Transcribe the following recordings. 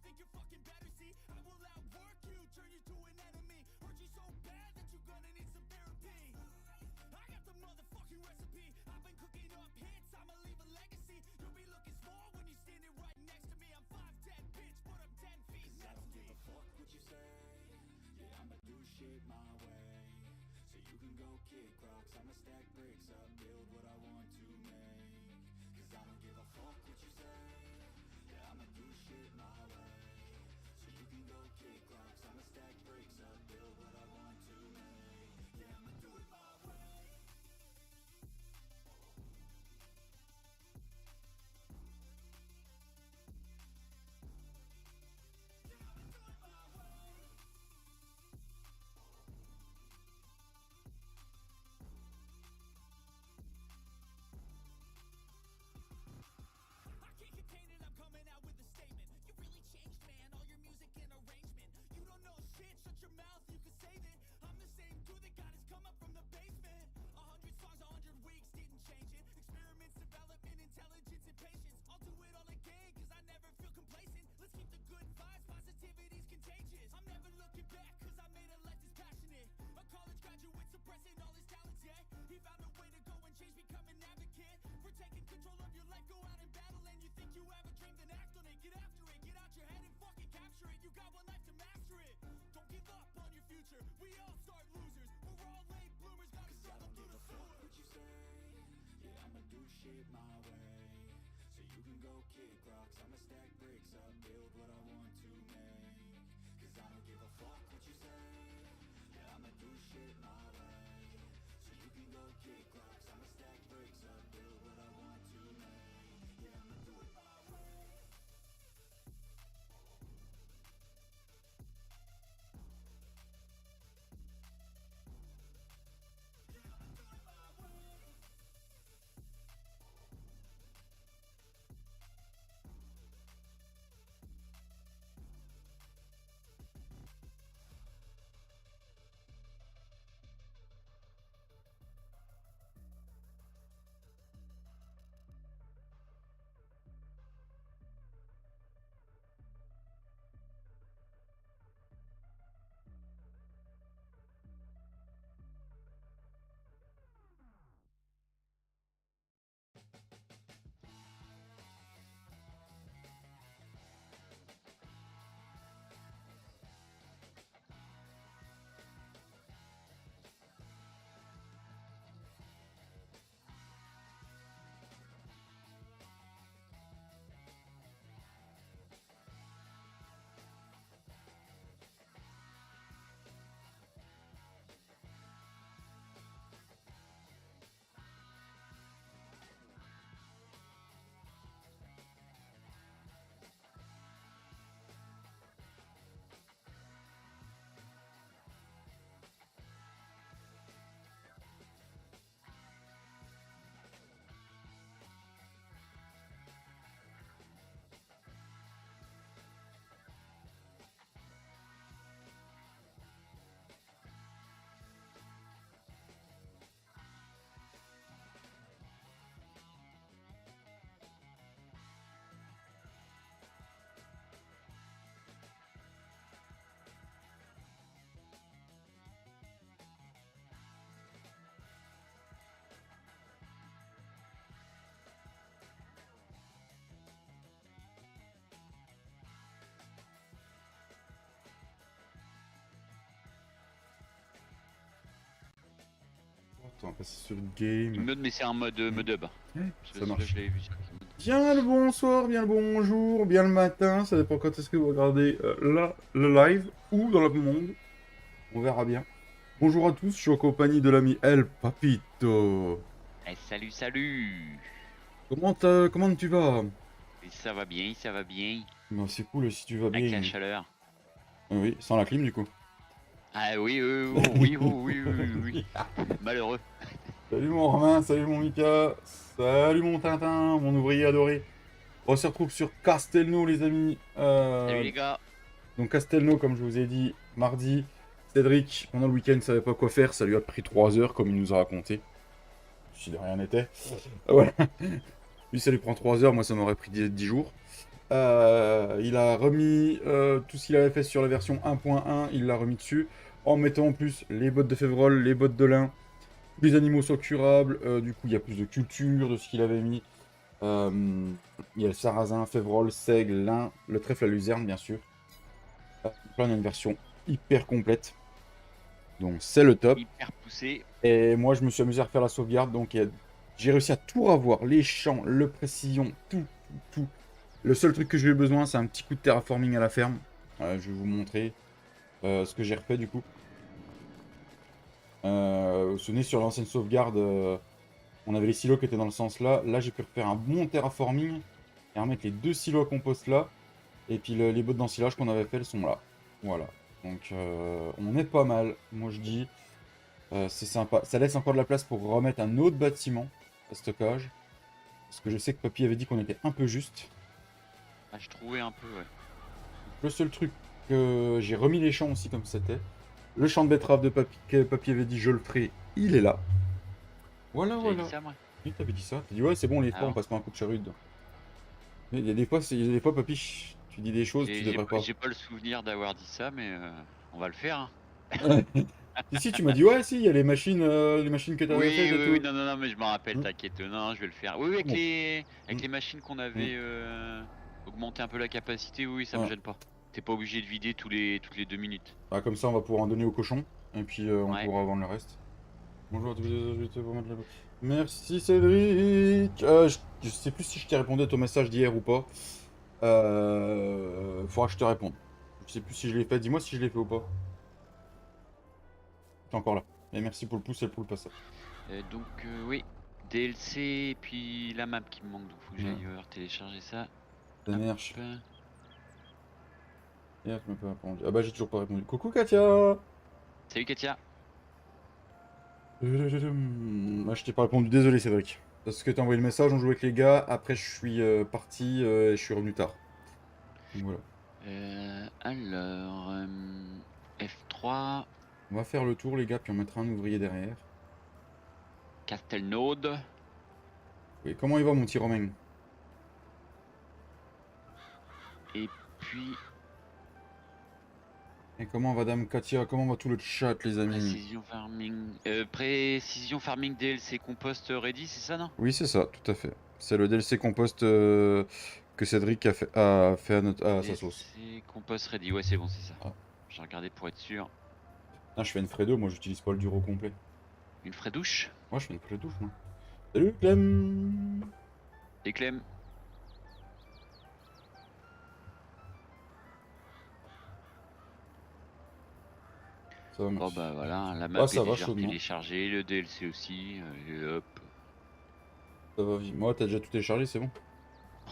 think you're fucking better, see? I will outwork you, turn you to an enemy. Hurt you so bad that you're gonna need some therapy. I got the motherfucking recipe. I've been cooking up hits, I'ma leave a legacy. You'll be looking small when you're standing right next to me. I'm 5'10", bitch, but I'm 10 feet next to me. I don't give a fuck what you say. Yeah, I'ma do shit my way. So you can go kick rocks, I'ma stack bricks up, build what I want to make. Cause I don't give a fuck what you say. Yeah, I'ma do shit my way. So you can go kick rocks, I'ma stack bricks up, build what I want to make. Yeah, I'ma do it my way. I can't contain it, I'm coming out with a statement. You really changed, man, all your music and arrangement. You don't know shit, shut your mouth, you can save it. I'm the same dude that got his come up from the basement. 100 songs, 100 weeks, didn't change it. Experiments, development, intelligence, and patience. I'll do it all again, cause I never feel complacent. Let's keep the good vibes, positivity's contagious. I'm never looking back, cause I made a life that's passionate. A college graduate suppressing all his talents, yeah. He found a way to go and change, become an advocate. For taking control of your life, go out and battle. And you think you have a dream, then act on it. Get after it, get out your head and fucking capture it. You got one life to master it. Don't give up on your future, we all start losers. We're all late bloomers, gotta struggle through the sewer. What you say? Yeah, I'ma do shit my way. So you can go kick rocks, I'ma stack bricks up, build what I want to make. Cause I don't give a fuck what you say. Yeah, I'ma do shit my way. So you can go kick rocks, I'ma stack bricks up, build what I want to make. Yeah, I'ma do it my way. Attends, on va passer sur game. Mode, mais c'est un mode dub. Ouais, Je sais ça pas si marche. je l'avais vu. Bien le bonsoir, bien le bonjour, bien le matin, ça dépend quand est-ce que vous regardez le live ou dans le monde. On verra bien. Bonjour à tous, je suis en compagnie de l'ami El Papito. Eh, salut, salut. Comment tu vas? Et ça va bien, ça va bien. Bah, c'est cool si tu vas Avec bien. la chaleur. Oui, sans la clim du coup. Ah oui, oui, oui. Malheureux. Salut mon Romain, salut mon Mika, salut mon Tintin, mon ouvrier adoré. On se retrouve sur Castelnau les amis. Salut les gars. Donc Castelnau, comme je vous ai dit, mardi, Cédric, pendant le week-end, ne savait pas quoi faire, ça lui a pris 3 heures, comme il nous a raconté. Si de rien n'était. Voilà. Lui, ça lui prend 3 heures, moi, ça m'aurait pris 10 jours. Il a remis tout ce qu'il avait fait sur la version 1.1, il l'a remis dessus, en mettant en plus les bottes de févrole, les bottes de lin, tous les animaux sont curables, du coup il y a plus de culture de ce qu'il avait mis. Il y a le sarrasin, févrole, seigle, lin, le trèfle à luzerne bien sûr. Donc là on a une version hyper complète, donc c'est le top. Hyper poussé. Et moi je me suis amusé à refaire la sauvegarde, donc j'ai réussi à tout revoir, les champs, le précision, tout. Le seul truc que j'ai eu besoin, c'est un petit coup de terraforming à la ferme. Je vais vous montrer ce que j'ai refait du coup. Vous vous souvenez, sur l'ancienne sauvegarde, on avait les silos qui étaient dans le sens là. Là, j'ai pu refaire un bon terraforming et remettre les 2 silos à compost là. Et puis les bottes d'ensilage qu'on avait fait, elles sont là. Voilà. Donc on est pas mal, moi je dis. C'est sympa. Ça laisse encore de la place pour remettre un autre bâtiment à stockage. Parce que je sais que Papy avait dit qu'on était un peu juste. Ah, je trouvais un peu, ouais. Le seul truc que j'ai remis les champs aussi comme c'était. Le champ de betterave de Papy, que Papy avait dit je le ferai, il est là. Voilà, J'avais voilà. dit ça, moi. Oui, t'avais dit ça. T'as dit ouais, c'est bon, les fois, Ah on bon. passe pas un coup de charrue dedans. Mais il y a des fois, Papy, tu dis des choses que tu devrais pas. J'ai pas le souvenir d'avoir dit ça, mais on va le faire, hein. Si, tu m'as dit ouais, si, il y a les machines que t'avais Oui, faites et oui, tout. oui, non, non, non, mais je m'en rappelle, Hmm. t'inquiète. Non, je vais le faire. Oui, oui, avec Bon. avec les machines qu'on avait augmenté un peu la capacité, oui, ça me Ouais. gêne pas. T'es pas obligé de vider toutes les 2 minutes. Ah, comme ça, on va pouvoir en donner aux cochons. Et puis, on Ouais. pourra vendre le reste. Bonjour à tous les je vais te remettre la- Merci Cédric. Je sais plus si je t'ai répondu à ton message d'hier ou pas. Faudra que je te réponde. Je sais plus si je l'ai fait. Dis-moi si je l'ai fait ou pas. T'es encore là. Et merci pour le pouce et pour le passage. Donc, oui, DLC, et puis la map qui me manque, donc faut que j'aille télécharger ça. T'énerge. Hop. Hier, tu m'as pas répondu. Ah bah, j'ai toujours pas répondu. Coucou Katia. Salut Katia. Moi, je t'ai pas répondu. Désolé Cédric. Parce que t'as envoyé le message, on jouait avec les gars. Après, je suis parti et je suis revenu tard. Donc, voilà. Alors, F3, On va faire le tour, les gars, puis on mettra un ouvrier derrière. Castelnaude. Oui, comment il va, mon petit Romain? Et puis, Et comment va Dame Katia? Comment va tout le chat, les amis? Précision Farming DLC Compost Ready, c'est ça, non? Oui, c'est ça, tout à fait. C'est le DLC compost que Cédric a fait à sa sauce. DLC Compost Ready, ouais, c'est bon, c'est ça. Ah. J'ai regardé pour être sûr. Ah, je fais une Fredo, moi j'utilise pas le duro complet. Une vraie douche. Moi, je fais une Fredo, non? Salut Clem. Et Clem. Ça va, Oh merci. bah voilà, la map ça est va, déjà chaudement. téléchargée, le DLC aussi, et hop. Ça va vite. Moi, t'as déjà tout téléchargé, c'est bon.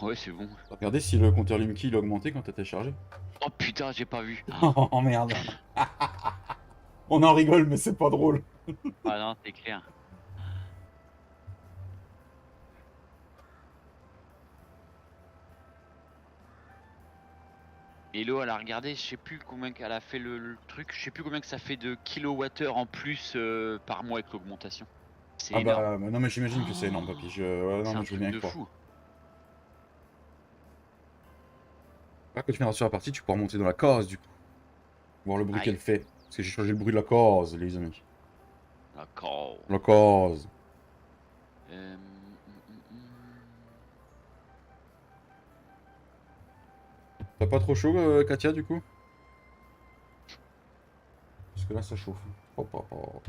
Ouais, c'est bon. T'as regardé si le compteur Limki il a augmenté quand t'as téléchargé? Oh putain, j'ai pas vu. Oh merde. On en rigole, mais c'est pas drôle. Ah non, c'est clair. Hello, elle a regardé, je sais plus combien qu'elle a fait le truc, je sais plus combien que ça fait de kilowattheures en plus par mois avec l'augmentation. C'est Ah énorme. bah non mais j'imagine que c'est énorme, papy. Ouais, non, C'est mais un je veux truc bien y de croire. fou. Ah, quand tu viendras sur la partie, tu pourras monter dans la case du coup. Voir le bruit Aïe. qu'elle fait. Parce que j'ai changé le bruit de la case, les amis. D'accord. La case. T'as pas trop chaud, Katia, du coup? Parce que là, ça chauffe. Hop, hop, hop.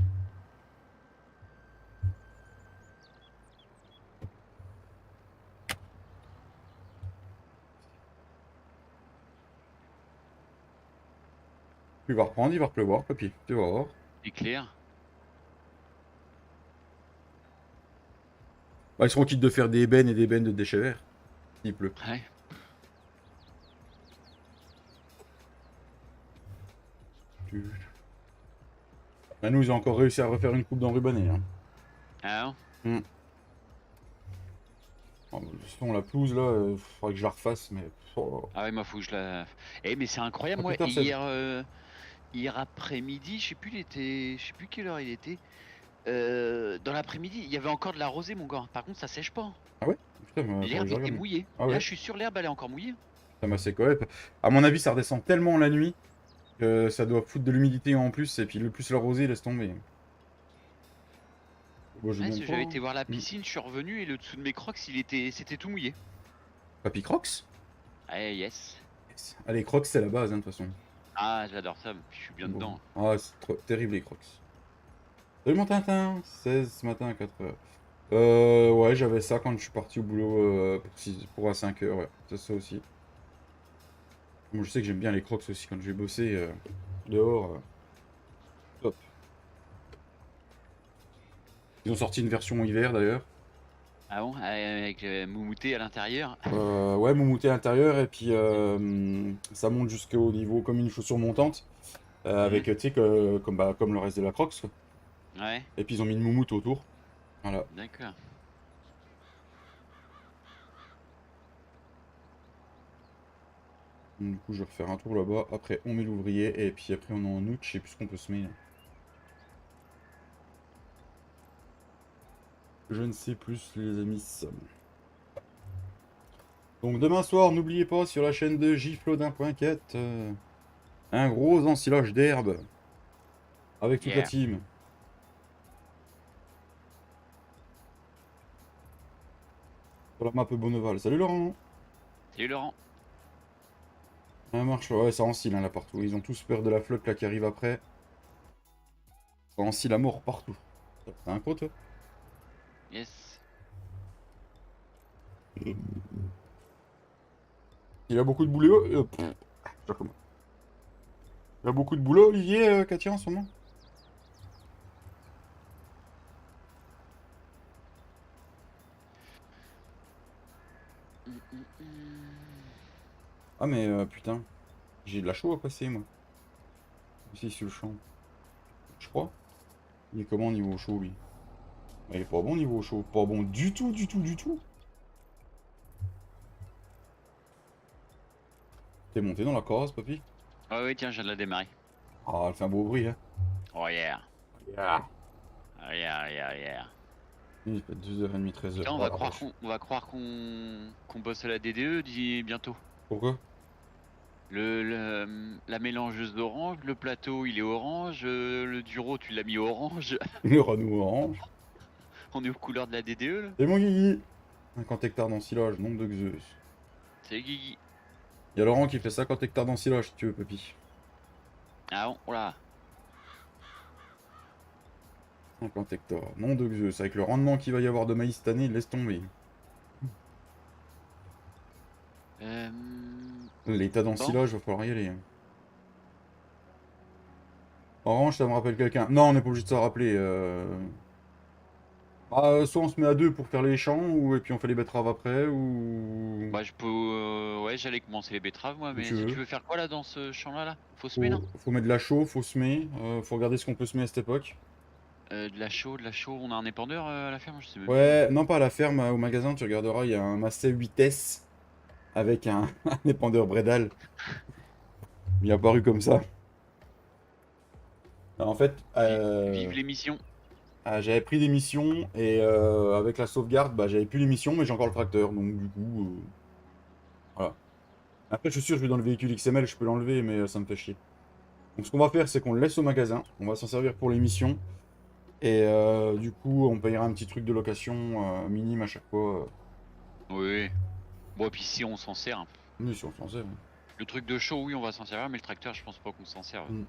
Il va reprendre, il va pleuvoir, papy. Tu vas voir. C'est clair. Bah, ils seront quittes de faire des bennes et des bennes de déchets verts. Il pleut. Ouais. Bah, nous, ils ont encore réussi à refaire une coupe d'enrubanné. Hein. Ah non. Oh, de toute façon, la pelouse, là, faudrait que je la refasse, mais... Oh. Ah ouais, moi faut que je la... Eh mais c'est incroyable, Ah, moi, putain, c'est- hier après-midi, je sais plus quelle heure il était. Dans l'après-midi, il y avait encore de la rosée, mon gars. Par contre, ça sèche pas. Ah ouais? Putain, mais faudrait que L'herbe je était regarde. mouillée. Ah ouais? Là, je suis sûr, l'herbe, elle est encore mouillée. Ça m'a assez coep. À mon avis, ça redescend tellement la nuit que ça doit foutre de l'humidité en plus. Et puis le plus la rosée, laisse tomber. Bon, je Ouais, viens parce de que j'avais pas. été voir la piscine, je suis revenu et le dessous de mes crocs, c'était tout mouillé. Papy Crocs? Ouais, yes. Yes. Allez, Crocs, c'est la base, hein, de toute façon. Ah, j'adore ça, je suis bien Bon. dedans. Ah, c'est terrible les Crocs. Salut mon Tintin, 16 ce matin à 4h. Ouais, j'avais ça quand je suis parti au boulot pour à 5h, ouais. C'est ça aussi. Moi, je sais que j'aime bien les Crocs aussi quand je vais bosser dehors. Top. Ils ont sorti une version hiver d'ailleurs. Ah bon, avec Moumouté à l'intérieur. Ouais, moumouté à l'intérieur et puis ça monte jusqu'au niveau comme une chaussure montante. Avec, tu sais, comme le reste de la Crocs, quoi. Ouais, Et puis ils ont mis une moumoute autour. Voilà. d'accord. Du coup, je vais refaire un tour là-bas. Après, on met l'ouvrier. Et puis après, on est en août. Je sais plus ce qu'on peut semer, là. Je ne sais plus, les amis. Donc, demain soir, n'oubliez pas, sur la chaîne de Giflodin.cat, un gros ensilage d'herbe. Avec toute la Yeah. team. Sur la map Bonneval. Salut Laurent. Salut Laurent. Ça marche, ouais, ça encile hein, là partout. Ils ont tous peur de la flotte là qui arrive après. Ça encile à mort partout. T'as un quoi, toi? Yes. Il a beaucoup de boulot. Je recommence. Il a beaucoup de boulot, Olivier, Katia, en ce moment? Ah, mais putain, j'ai de la chaux à passer, moi. Ici, sur le champ. Je crois. Il est comment niveau chaud, lui? Ah, il est pas bon niveau chaud. Pas bon du tout, du tout, du tout. T'es monté dans la case, papy? Ouais, ouais, tiens, je viens de la démarrer. Ah, elle fait un beau bruit, hein. Oh yeah. Yeah. Oh yeah, yeah, yeah. Il fait 2h30, 13h. Putain, Ah, la vache. on va croire qu'on bosse à la DDE bientôt. Pourquoi? La mélangeuse d'orange, le plateau il est orange, le duro tu l'as mis orange. Le Renault orange. On est aux couleurs de la DDE là. Et mon Guigui. 50 hectares d'ensilage, nombre de Zeus. C'est Guigui. Il y a Laurent qui fait 50 hectares d'ensilage, si tu veux, papy. Ah bon, voilà. 50 hectares, nom de Zeus. Avec le rendement qu'il va y avoir de maïs cette année, laisse tomber. L'état Bon. d'ensilage, va falloir y aller. Hein. Orange, ça me rappelle quelqu'un. Non, on n'est pas obligé de s'en rappeler. Soit on se met à deux pour faire les champs, ou et puis on fait les betteraves après, ou... Bah je peux... ouais, j'allais commencer les betteraves moi, Comme mais tu veux. tu veux faire quoi là dans ce champ là? Faut semer non? Faut mettre de la chaux, faut semer. Faut regarder ce qu'on peut semer à cette époque. De la chaux, on a un épandeur à la ferme, je sais même plus. Ouais, non pas à la ferme, au magasin, tu regarderas, il y a un Massey 8S avec un, un épandeur Bredal. Il est apparu comme ça. En fait, Vive l'émission. j'avais pris des missions et avec la sauvegarde, bah, j'avais plus les missions, mais j'ai encore le tracteur. Donc du coup, voilà. Après, je suis sûr, je vais dans le véhicule XML, je peux l'enlever, mais ça me fait chier. Donc ce qu'on va faire, c'est qu'on le laisse au magasin. On va s'en servir pour les missions. Et du coup, on payera un petit truc de location minime à chaque fois. Oui. Bon, et puis si on s'en sert. Mais si on s'en sert. Hein. Le truc de chaud, oui, on va s'en servir, mais le tracteur, je pense pas qu'on s'en serve. Du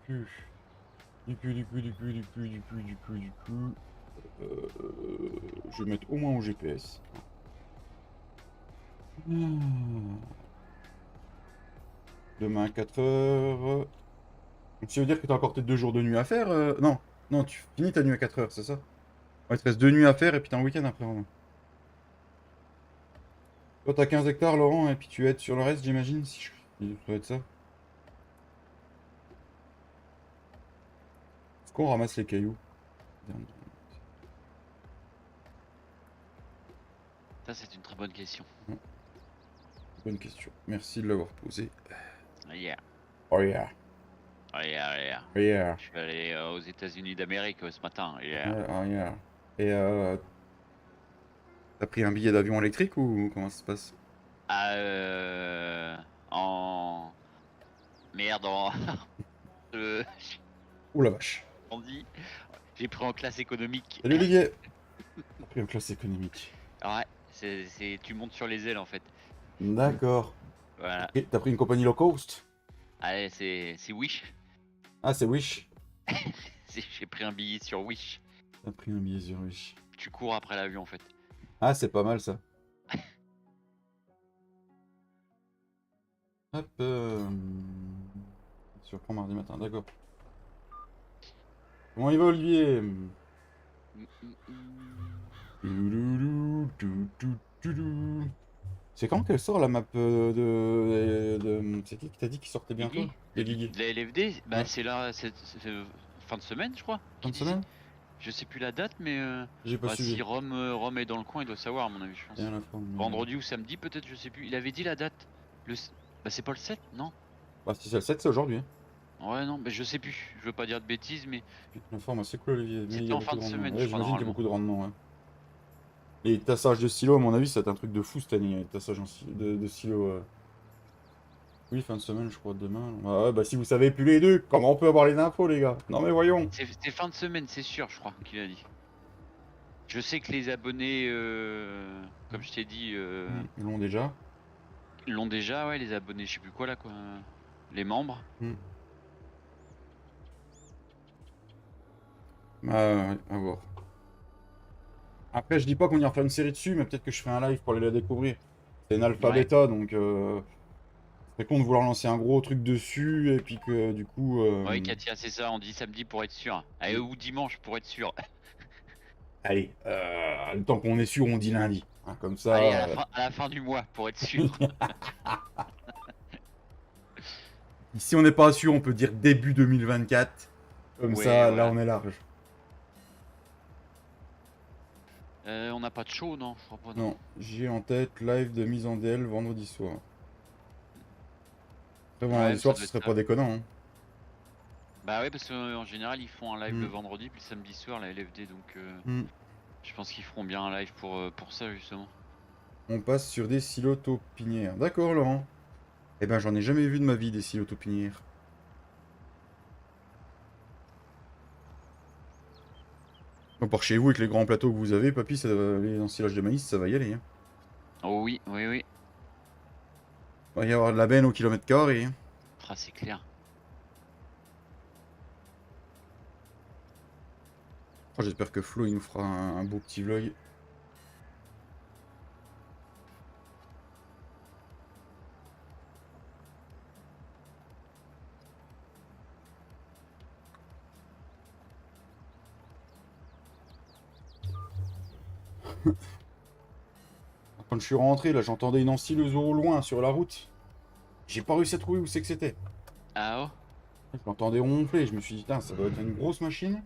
coup. Je vais mettre au moins au GPS. Demain à 4h. Donc ça veut dire que t'as encore peut-être 2 jours de nuit à faire Non, non, tu finis ta nuit à 4h, c'est ça? Ouais, il te reste 2 nuits à faire et puis t'as un week-end après. Vraiment. Toi, t'as 15 hectares, Laurent, et puis tu aides sur le reste, j'imagine, si ça doit être ça. Est-ce qu'on ramasse les cailloux? Ça, c'est une très bonne question. Bonne question. Merci de l'avoir posée. Yeah. Oh yeah. Oh yeah, yeah. Oh yeah. Je suis allé aux États-Unis d'Amérique ce matin. Yeah. Ouais, oh yeah. Et T'as pris un billet d'avion électrique ou comment ça se passe? Ah, en... Merde, en... euh, Ouh la vache. on dit, j'ai pris en classe économique. Salut Olivier. T'as pris en classe économique. Ouais, tu montes sur les ailes en fait. D'accord. Voilà. Ok, t'as pris une compagnie low cost? Allez, c'est Wish. Ah, c'est Wish. J'ai pris un billet sur Wish. T'as pris un billet sur Wish. Tu cours après l'avion en fait. Ah, c'est pas mal ça. Hop. Surprends mardi matin, d'accord. Comment il va Olivier? C'est quand qu'elle sort la map C'est qui t'a dit qu'il sortait bientôt? Guigui Les Guigui. De la LFD, bah Ouais. c'est là, c'est fin de semaine je crois. Fin de Qui dit- semaine? Je sais plus la date, mais J'ai pas bah, suivi. si Rome est dans le coin, il doit savoir à mon avis, je pense. Rien à fond, mais- Vendredi ou samedi peut-être, je sais plus. Il avait dit la date. Bah c'est pas le 7, non? Bah, si c'est le 7, c'est aujourd'hui. Hein. Ouais, non, mais je sais plus. Je veux pas dire de bêtises, mais La forme, c'est cool, Olivier. Mais il y c'était a en beaucoup fin de de rendement. semaine, Ouais, je crois, j'imagine qu'il y a normalement. beaucoup de rendement. Ouais. Les tassages de stylo, à mon avis, c'est un truc de fou cette année. Les tassages de stylo. Oui, fin de semaine, je crois, demain. Ah ouais, bah si vous savez plus les deux, comment on peut avoir les infos, les gars? Non, mais voyons. C'est fin de semaine, c'est sûr, je crois qu'il a dit. Je sais que les abonnés, comme je t'ai dit, Ils l'ont déjà. ils l'ont déjà, ouais, les abonnés, je sais plus quoi là, quoi. Les membres. Hmm. Ouais, à voir. Après, je dis pas qu'on ira faire une série dessus, mais peut-être que je ferai un live pour aller la découvrir. C'est une alpha Ouais. bêta, donc c'est con de vouloir lancer un gros truc dessus, et puis que du coup... Ouais, Katia, c'est ça, on dit samedi pour être sûr. Allez, ou dimanche pour être sûr. Allez, le temps qu'on est sûr, on dit lundi. Hein, comme ça... Allez, à la fin du mois pour être sûr. Si on n'est pas sûr, on peut dire début 2024. Comme Ouais, ça, voilà. là, on est large. On n'a pas de show, non? Je crois pas, non. Non, j'ai en tête live de mise en DL vendredi soir. Après, vendredi Ouais, ça soir, doit ce être serait ça. pas déconnant. Hein. Bah ouais, parce qu'en général, ils font un live le Mm. vendredi, puis le samedi soir, la LFD, donc Mm. je pense qu'ils feront bien un live pour ça, justement. On passe sur des silos taupinières. D'accord, Laurent. Eh ben, j'en ai jamais vu de ma vie des silos taupinières. Bon, par chez vous, avec les grands plateaux que vous avez, papy, les ensilages de maïs, ça va y aller. Hein. Oh oui, oui, oui. Va y avoir de la benne au kilomètre carré. Hein. Ah, c'est clair. Oh, j'espère que Flo, il nous fera un beau petit vlog. Quand je suis rentré, là, j'entendais une ensileuse au loin sur la route. J'ai pas réussi à trouver où c'est que c'était. Ah oh? Je l'entendais ronfler. Je me suis dit, putain, ça doit être une grosse machine.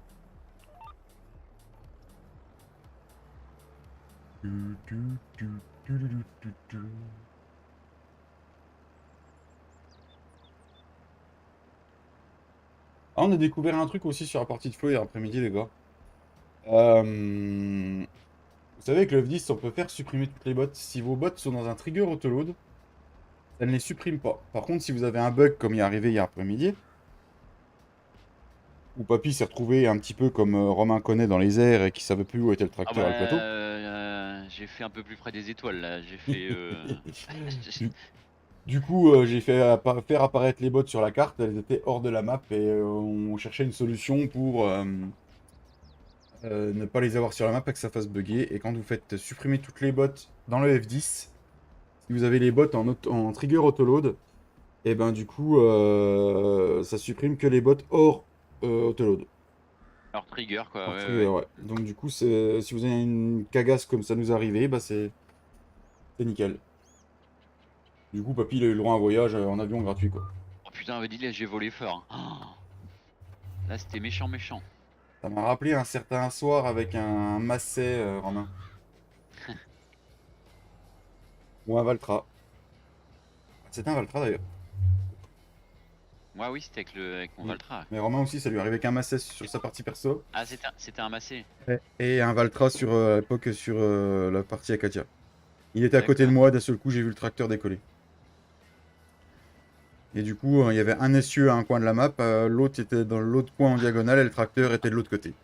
Ah, on a découvert un truc aussi sur la partie de Flo hier après-midi, les gars. Vous savez, avec le F10, on peut faire supprimer toutes les bots. Si vos bots sont dans un trigger autoload, ça ne les supprime pas. Par contre, si vous avez un bug comme il est arrivé hier après-midi, où Papy s'est retrouvé un petit peu comme Romain connaît dans les airs et qui savait plus où était le Ah tracteur bah, et le plateau. j'ai fait un peu plus près des étoiles, là. J'ai fait... Du coup, j'ai fait faire apparaître les bots sur la carte, elles étaient hors de la map et on cherchait une solution pour ne pas les avoir sur la map et que ça fasse bugger. Et quand vous faites supprimer toutes les bots dans le F10, si vous avez les bots en trigger autoload, et ben du coup, ça supprime que les bots hors autoload. Alors trigger, quoi, Hors ouais, trigger, ouais. ouais. Donc du coup, si vous avez une cagasse comme ça nous est arrivé, bah c'est nickel. Du coup, papy, il a eu le droit à un voyage en avion gratuit, quoi. Oh putain, dit là, j'ai volé fort. Oh, là, c'était méchant, méchant. Ça m'a rappelé un certain soir avec un Massey, Romain. Ou un Valtra. C'était un Valtra, d'ailleurs. Moi, oui, c'était avec mon Oui. Valtra. Mais Romain aussi, ça lui arrivait qu'un Massès sur sa partie perso. Ah, c'était un massé. Et un Valtra sur, à l'époque sur la partie Akatia. Il était à côté de D'accord. moi, d'un seul coup, j'ai vu le tracteur décoller. Et du coup, il y avait un essieu à un coin de la map, l'autre était dans l'autre coin en diagonale et le tracteur était de l'autre côté.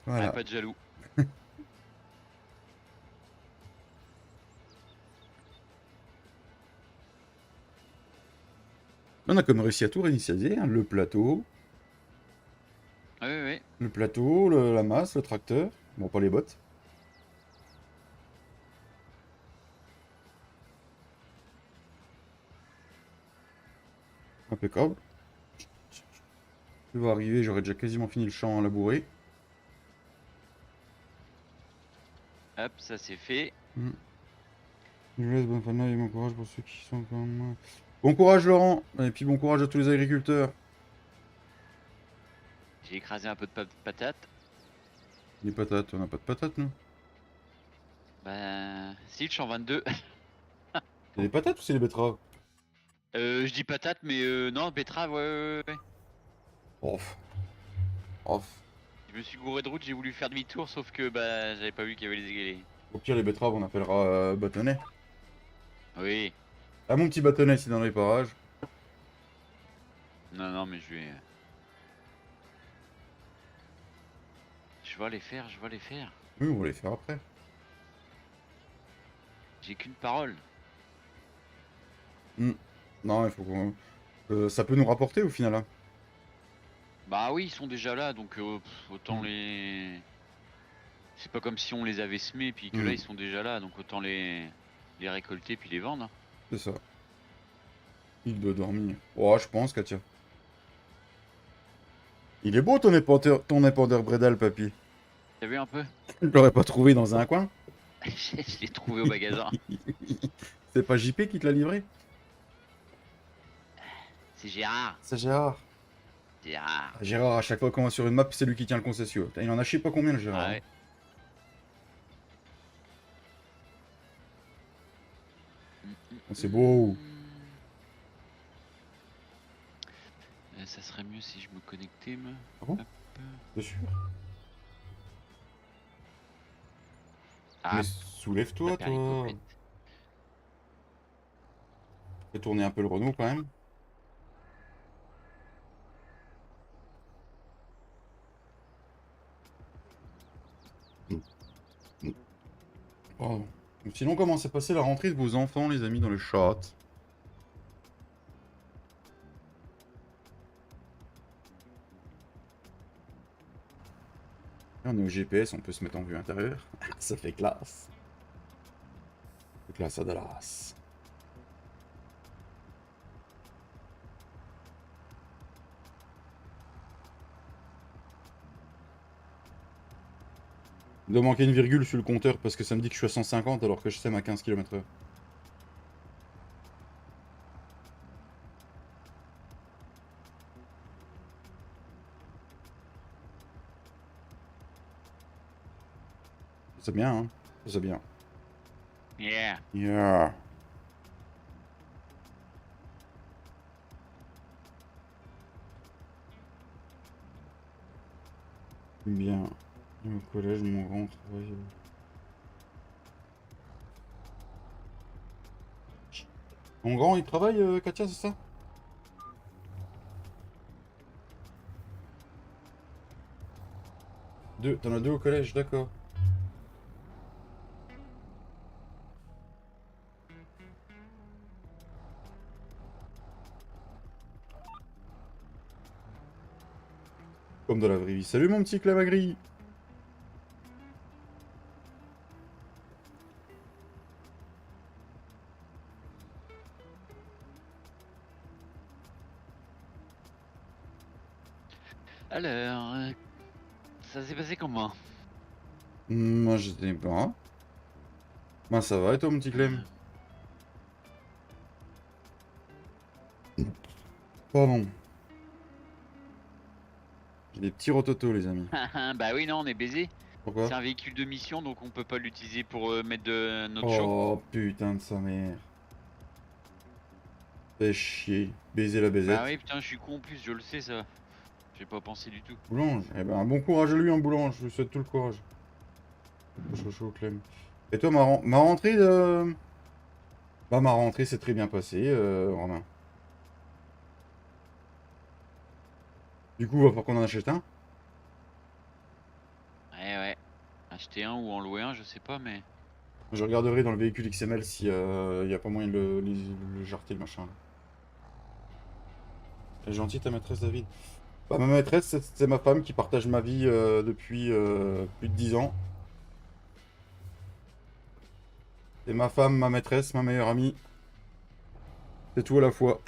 Ah, Voilà. pas de jaloux. On a comme réussi à tout réinitialiser, hein. Ah, oui, oui. Le plateau, la masse, le tracteur. Bon, pas les bottes. Impeccable. Je vais arriver, j'aurais déjà quasiment fini le champ à labourer. Hop, ça c'est fait. Je vous laisse bonne fin de et bon courage pour ceux qui sont comme moi. Bon courage Laurent, et puis bon courage à tous les agriculteurs. J'ai écrasé un peu de patates. Les patates, on n'a pas de patates nous. Bah, si, le champ 22. C'est des patates ou c'est des betteraves? Je dis patates, mais non, betterave, ouais. Off. Off. Je me suis gouré de route, j'ai voulu faire demi-tour, sauf que bah, j'avais pas vu qu'il y avait les. Au pire les betteraves on appellera bâtonnets. Oui. Ah mon petit bâtonnet ici dans les parages. Non, mais je vais. Je vais les faire, Oui, on va les faire après. J'ai qu'une parole. Non, il faut qu'on... ça peut nous rapporter au final. Hein. Bah oui, ils sont déjà là, donc autant les. C'est pas comme si on les avait semés, puis que là ils sont déjà là, donc autant les récolter puis les vendre. C'est ça. Il doit dormir. Oh, je pense, Katia. Il est beau ton épandeur Bredal, papy. T'as vu un peu? Je l'aurais pas trouvé dans un coin. Je l'ai trouvé au magasin. C'est pas JP qui te l'a livré? C'est Gérard. C'est Gérard. Gérard. Gérard, à chaque fois qu'on va sur une map, c'est lui qui tient le concession. Il en a je sais pas combien, le Gérard. Ouais. C'est beau. Ça serait mieux si je me connectais, moi. Ah bon? Bien sûr. Ah, Mais soulève-toi, Paris toi. complète. Fais tourner un peu le Renault, quand même. Pardon. Sinon, comment s'est passée la rentrée de vos enfants, les amis, dans le chat? On est au GPS, on peut se mettre en vue intérieure. Ça fait classe. Ça fait classe à Dallas. Il doit manquer une virgule sur le compteur parce que ça me dit que je suis à 150 alors que je sème à 15 km/h. C'est bien, hein? C'est bien. Yeah. Yeah. Bien. Au collège, mon grand travail. Mon grand, il travaille, Katia, c'est ça? Deux. T'en as deux au collège, d'accord. Comme dans la vraie vie. Salut mon petit Clamagri. Alors, ça s'est passé comment? Moi, j'étais pas. Ben, ça va et toi, mon petit Clem? Pardon. J'ai des petits rototos, les amis. Bah oui, non, on est baisé. Pourquoi? C'est un véhicule de mission, donc on peut pas l'utiliser pour mettre de notre champ. Oh, putain de sa mère. Fais chier. Baiser la baisette. Bah oui, putain, je suis con en plus, je le sais ça. J'ai pas pensé du tout. Boulange. Eh ben, bon courage à lui, hein, Boulange. Je lui souhaite tout le courage. Chaud, chaud, Clem. Et toi, ma rentrée de... Bah, ma rentrée s'est très bien passée, Romain. Du coup, va falloir qu'on en achète un. Ouais. Acheter un ou en louer un, je sais pas, mais. Je regarderai dans le véhicule XML si y a pas moyen de le jarter, le machin. Là. Elle est gentille ta maîtresse, David. Bah, ma maîtresse, c'est ma femme qui partage ma vie depuis plus de 10 ans. C'est ma femme, ma maîtresse, ma meilleure amie. C'est tout à la fois.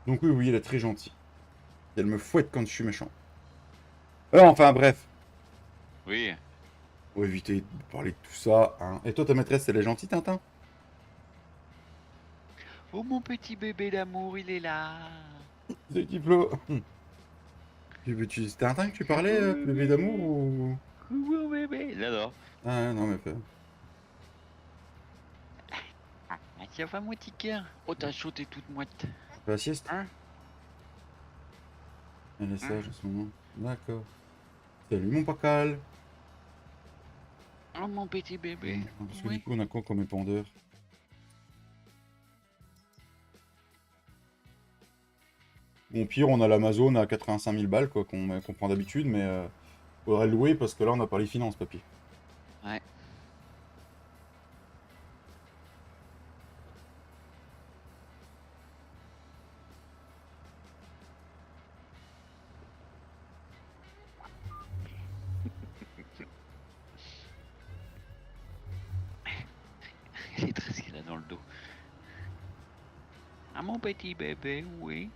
Donc oui, elle est très gentille. Et elle me fouette quand je suis méchant. Enfin, bref. Oui. Faut éviter de parler de tout ça, hein. Et toi, ta maîtresse, elle est gentille, Tintin? Oh mon petit bébé d'amour, il est là. C'est qui, Flo? C'était Tintin que tu parlais, bébé d'amour ou... Coucou bébé. J'adore. Ah non, mais... Ah, ça va mon petit cœur. Oh t'as chaud, t'es toute moite. La sieste? Hein? Elle est sage en ce moment. D'accord. Salut mon pacal. Oh mon petit bébé. Parce que Oui. du coup, on a quoi comme épandeur? Bon, pire, on a l'Amazon à 85 000 balles, quoi, qu'on prend d'habitude, mais faudrait le louer parce que là, on n'a pas les finances, papy. Ouais. Elle est très ce qu'elle a dans le dos. Ah mon petit bébé, oui.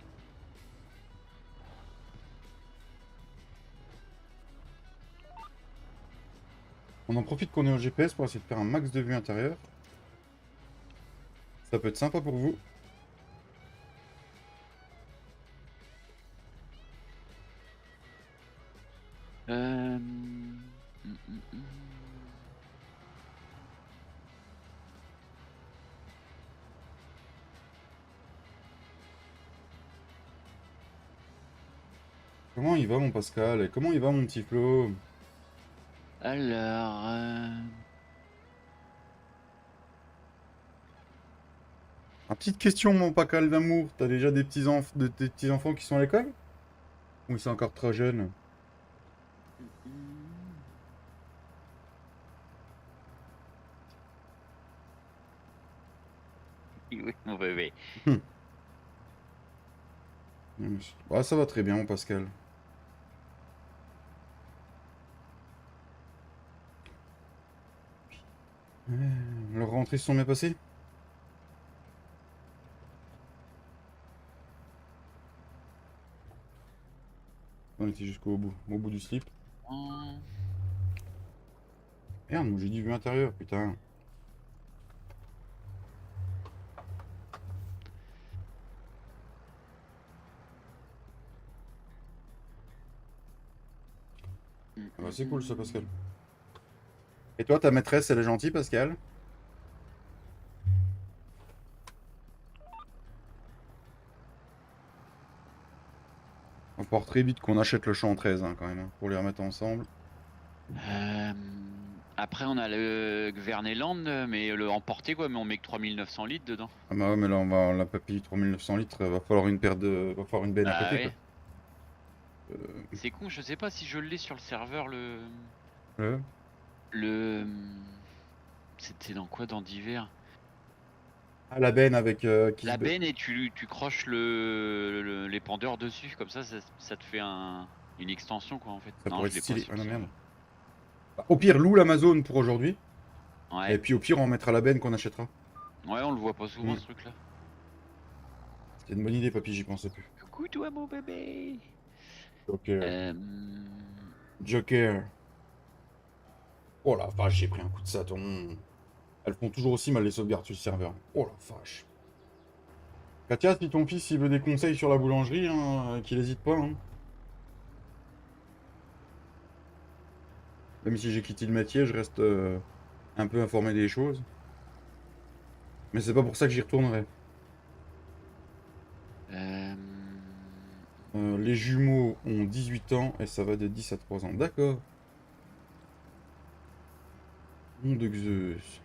On en profite qu'on est au GPS pour essayer de faire un max de vue intérieure. Ça peut être sympa pour vous. Comment il va mon Pascal? Et comment il va mon petit Flo? Alors, Ah, petite question mon Pascal d'amour. T'as déjà des des petits enfants qui sont à l'école? Ou ils sont encore très jeunes? oui, mon bébé. Bah, ça va très bien mon Pascal. Leurs rentrées se sont bien passées? On était jusqu'au bout, au bout du slip. Merde, moi j'ai dit vue intérieure, putain. Ah bah, c'est cool ça, Pascal. Et toi, ta maîtresse, elle est gentille, Pascal? On va falloir très vite qu'on achète le champ 13 hein, quand même, hein, pour les remettre ensemble. Après, on a le Gverneland, mais le emporté quoi, mais on met que 3900 litres dedans. Ah bah ouais, mais là, on la papille 3900 litres, va falloir une paire de... va falloir une benne à Ah côté, ouais. quoi. C'est con, je sais pas si je l'ai sur le serveur le. Ouais. Le. C'était dans quoi dans divers? Ah, la benne avec... La benne et tu croches l'épandeur dessus, comme ça te fait une extension quoi en fait. Ça Non, pourrait je être l'ai pas stylé. sur Ah le non, merde. serveur. Bah, au pire, loue l'Amazon pour aujourd'hui. Ouais. Et puis au pire, on mettra la benne qu'on achètera. Ouais, on le voit pas souvent ce truc là. C'était une bonne idée, papy, j'y pensais plus. Coucou toi mon bébé. Joker. Joker. Oh la vache, j'ai pris un coup de Saturn. Elles font toujours aussi mal les sauvegardes sur le serveur. Oh la vache. Katia, si ton fils il veut des conseils sur la boulangerie, hein, qu'il n'hésite pas. Hein. Même si j'ai quitté le métier, je reste un peu informé des choses. Mais c'est pas pour ça que j'y retournerai. Euh, Les jumeaux ont 18 ans et ça va de 10 à 3 ans. D'accord. Nom de Zeus.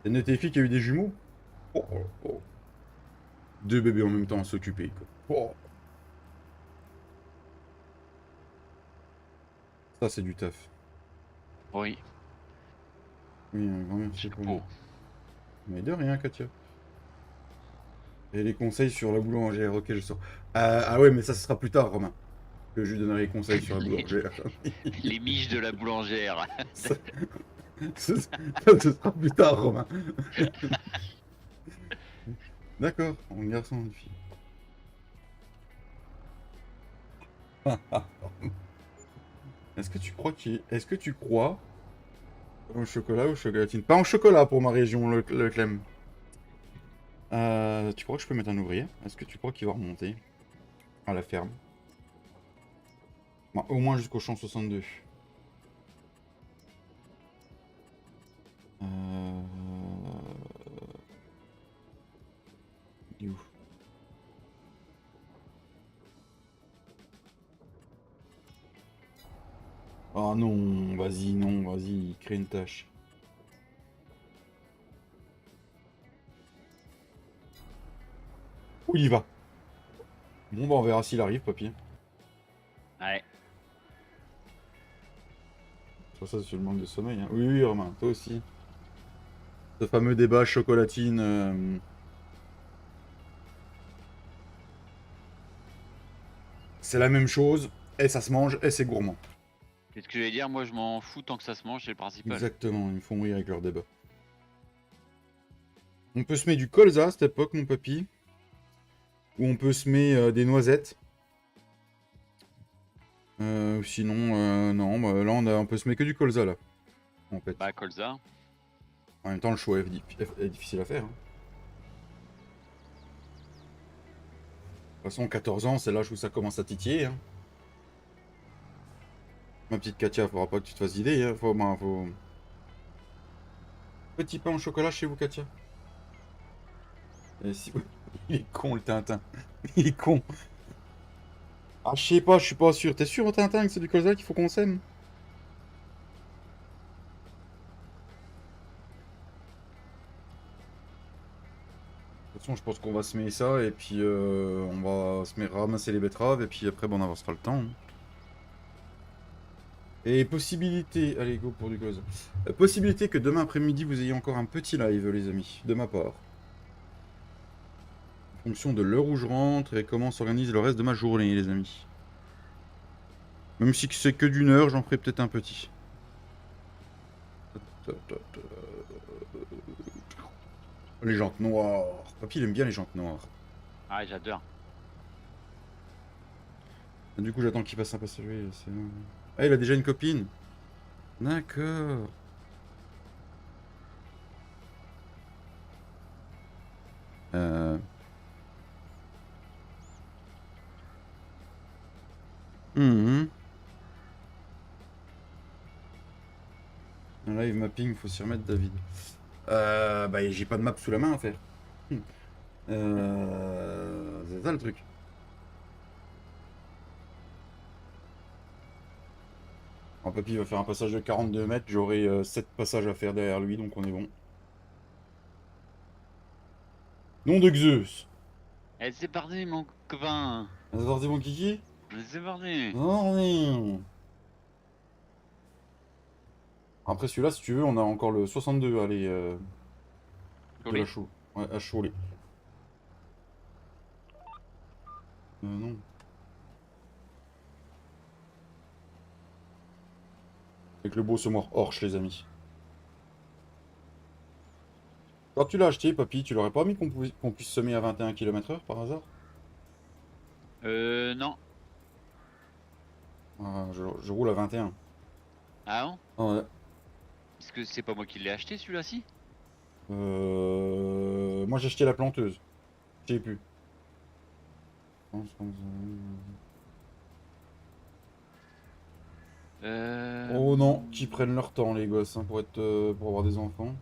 T'as noté qu'il y a eu des jumeaux? Oh, oh, oh. Deux bébés en même temps à s'occuper, quoi. Oh. Ça, c'est du taf. Oui, Oui, un grand merci pour lui. chapeau. Mais de rien, Katia. Et les conseils sur la boulangère, ok, je sors. Ah ouais, mais ça, ce sera plus tard, Romain. Que je lui donnerai les conseils sur la Les, boulangère. les miches de la boulangère. Ça, ce sera plus tard, Romain. D'accord, un garçon, une fille. Est-ce que tu crois au chocolat ou chocolatine? Pas en chocolat pour ma région, le Clem. Tu crois que je peux mettre un ouvrier? Est-ce que tu crois qu'il va remonter à la ferme? Bon, au moins jusqu'au champ 62. Il est où? Oh non, vas-y, crée une tâche. Où il y va? Bon, bah on verra s'il arrive, papy. Ouais. Ça, c'est le manque de sommeil. Hein. Oui, Romain, toi aussi. Ce fameux débat chocolatine. C'est la même chose, et ça se mange, et c'est gourmand. C'est ce que j'allais dire, moi je m'en fous tant que ça se mange, c'est le principal. Exactement, ils me font rire avec leur débat. On peut semer du colza à cette époque, mon papy. Ou on peut semer des noisettes. Sinon, non, bah, là on peut semer que du colza là. En fait. Bah, colza. En même temps, le choix est difficile à faire. Hein. De toute façon, 14 ans, c'est l'âge où ça commence à titiller. Hein. Ma petite Katia, faudra pas que tu te fasses d'idée. Hein. Faut... Petit pain au chocolat chez vous, Katia. Et si... Il est con, le Tintin. Il est con. Ah, je sais pas, je suis pas sûr. T'es sûr, Tintin, que c'est du colza qu'il faut qu'on sème? De toute façon, je pense qu'on va semer ça et puis on va ramasser les betteraves et puis après, bon, on avancera le temps. Hein. Et possibilité, allez go pour du cause. Possibilité que demain après-midi vous ayez encore un petit live les amis, de ma part. En fonction de l'heure où je rentre et comment s'organise le reste de ma journée les amis. Même si c'est que d'une heure, j'en ferai peut-être un petit. Les jantes noires. Papy il aime bien les jantes noires. Ah, j'adore. Du coup j'attends qu'il passe un passager. Ah il a déjà une copine. D'accord. Euh... Mhm. Un live mapping, faut s'y remettre, David. Bah, j'ai pas de map sous la main à faire. C'est ça le truc. Un papy va faire un passage de 42 mètres, j'aurai 7 passages à faire derrière lui, donc on est bon. Nom de Zeus. Eh, c'est parti, mon copain. C'est parti mon kiki. C'est parti. Non. Après celui-là, si tu veux, on a encore le 62, allez, de Joli. la chaux. Ouais, à Cholet. Non. Avec le beau semoir Orche, les amis. Quand tu l'as acheté, papy, tu l'aurais pas mis qu'on puisse semer à 21 km/h par hasard? Non. Ah, je roule à 21. Ah non? Ah ouais. Parce que c'est pas moi qui l'ai acheté celui-là-ci? Moi j'ai acheté la planteuse. Je sais plus. Oh non, qui prennent leur temps les gosses hein, pour avoir des enfants.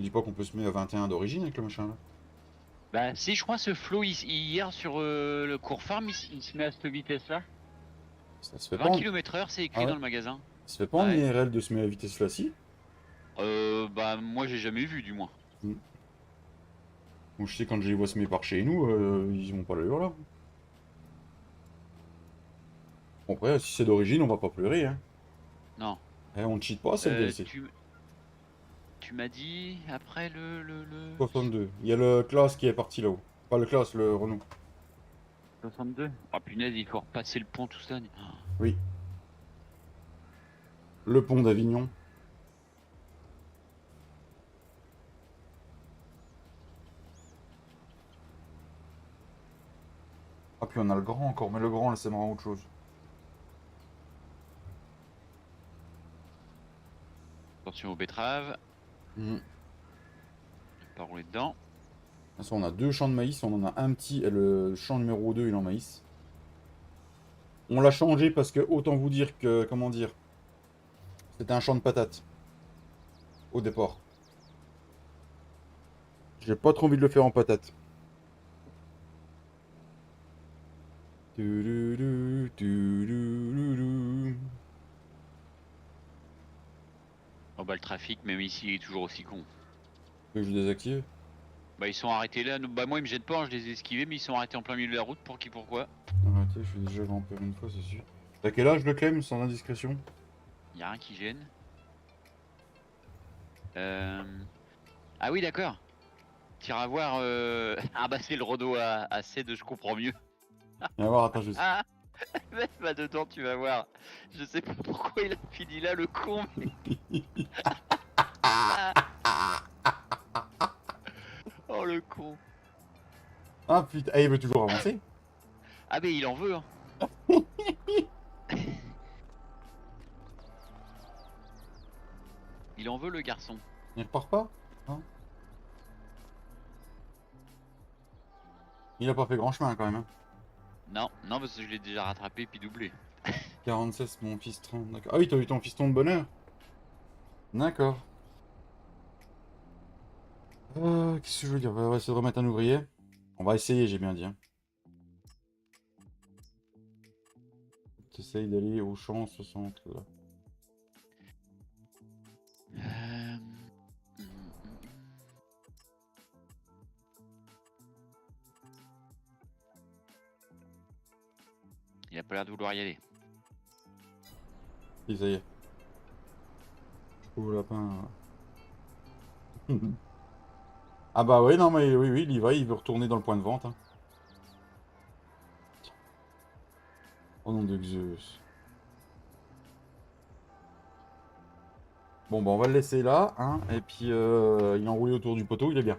Je dis pas qu'on peut se mettre à 21 d'origine avec le machin là. Bah si, je crois ce flow hier sur le cours farm, il se met à cette vitesse-là. Ça se fait 20 pas en... km/h, c'est écrit Ah ouais. dans le magasin. Ça se fait pas en Ouais. IRL de se mettre à vitesse là, si. Bah moi j'ai jamais vu du moins. Mm. Bon, je sais quand je les vois se mettre par chez nous, ils vont pas l'allure là. Bon, après, si c'est d'origine, on va pas pleurer, hein. Non. On cheat pas, c'est le DLC. Tu m'as dit après le 62. Il y a le classe qui est parti là-haut. Pas le classe, le Renault. 62. Oh punaise, il faut repasser le pont tout ça. Oui. Le pont d'Avignon. Ah, puis on a le grand encore, mais le grand là c'est marrant autre chose. Attention aux betteraves. Mm. Pas rouler dedans. De toute façon, on a 2 champs de maïs, on en a un petit, et le champ numéro 2 il est en maïs. On l'a changé parce que, autant vous dire que, comment dire, c'était un champ de patates. Au départ. J'ai pas trop envie de le faire en patates. Tuduru, tuduru. Oh bah le trafic, même ici, il est toujours aussi con. Que je désactive. Bah ils sont arrêtés là. Bah moi ils me gênent pas, hein, je les ai esquivés, mais ils sont arrêtés en plein milieu de la route. Pour qui, pourquoi? Arrêtez, je vais déjà grimper une fois, c'est sûr. T'as quel âge le Clem, sans indiscrétion? Y a rien qui gêne. Ah oui d'accord. T'iras voir. Ah bah c'est le Renault à C2, je comprends mieux. Viens voir, attends, je sais. Ah va dedans, tu vas voir. Je sais pas pourquoi il a fini là, le con. Mais... Oh le con. Ah putain, il veut toujours avancer. Ah mais il en veut hein. Il en veut le garçon. Il repart pas, hein? Il a pas fait grand chemin quand même, hein. Non, non parce que je l'ai déjà rattrapé puis doublé. 46, mon fiston, d'accord. Ah oui, t'as eu ton fiston de bonheur. D'accord. Qu'est-ce que je veux dire? On va essayer de remettre un ouvrier. On va essayer, j'ai bien dit, hein. T'essayes d'aller au champ 60 là. Il a pas l'air de vouloir y aller. Et ça y est. Je trouve le lapin. Ah bah oui, non mais oui, il y va, il veut retourner dans le point de vente, hein. Oh nom de Zeus. Bon bah on va le laisser là, hein, et puis il est enroulé autour du poteau, il est bien.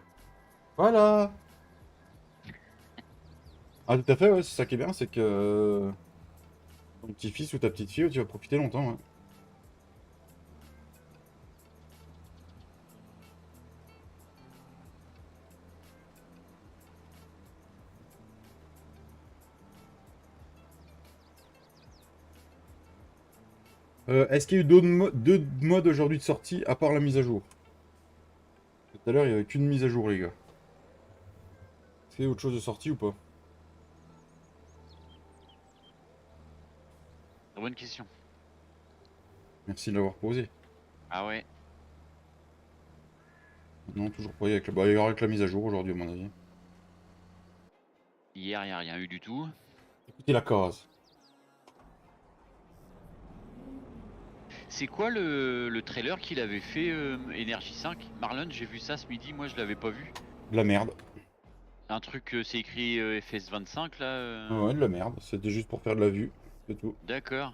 Voilà. Ah tout à fait, ouais, c'est ça qui est bien, c'est que ton petit-fils ou ta petite-fille, tu vas profiter longtemps, ouais. Est-ce qu'il y a eu deux modes aujourd'hui de sortie à part la mise à jour? Tout à l'heure, il n'y avait qu'une mise à jour, les gars. Est-ce qu'il y a autre chose de sortie ou pas? Bonne question. Merci de l'avoir posé. Ah ouais. Non, toujours pas. Bah, il y aura que la mise à jour aujourd'hui, à mon avis. Hier, il n'y a rien eu du tout. Écoutez la case. C'est quoi le trailer qu'il avait fait Energy 5? Marlon, j'ai vu ça ce midi, moi je l'avais pas vu. De la merde. Un truc, c'est écrit FS25 là. Ouais, de la merde. C'était juste pour faire de la vue. C'est tout. D'accord,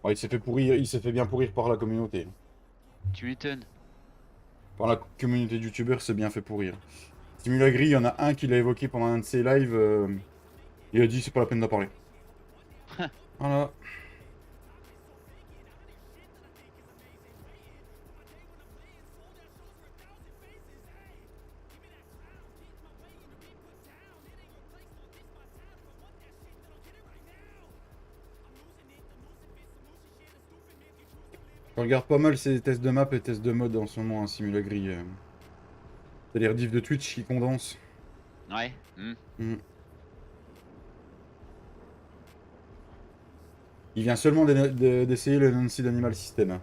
Ouais, il s'est fait pourrir, il s'est fait bien pourrir par la communauté. tu m'étonnes. Par la communauté de youtubeurs, c'est bien fait pourrir. Simulagri, il y en a un qui l'a évoqué pendant un de ses lives. Il a dit c'est pas la peine d'en parler. Voilà. Je regarde pas mal ces tests de map et tests de mode en ce moment, un Simulagri. C'est les rediffs de Twitch qui condensent. Ouais. Il vient seulement d'essayer le Nancy d'Animal System.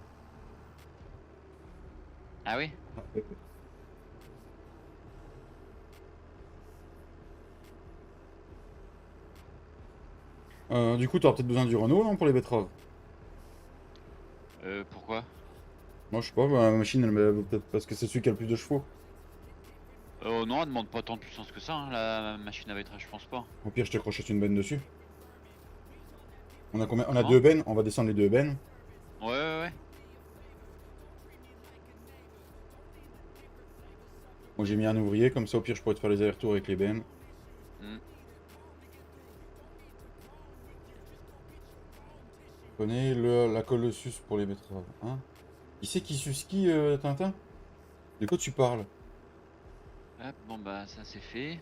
Ah oui. Du coup, tu auras peut-être besoin du Renault, non, pour les betteraves? Pourquoi? Moi, je sais pas, la machine, elle peut-être parce que c'est celui qui a le plus de chevaux. Non, elle demande pas tant de puissance que ça, hein, la machine à betterave, je pense pas. Au pire, je te crochette une benne dessus. On a combien? On a Non. 2 bennes, on va descendre les 2 bennes. Ouais. Moi, j'ai mis un ouvrier, comme ça, au pire, je pourrais te faire les allers-retours avec les bennes. Hmm. Prenez la Colossus pour les betteraves. Hein? Qui c'est qui susquit, Tintin? De quoi tu parles? Hop, bon bah ça c'est fait.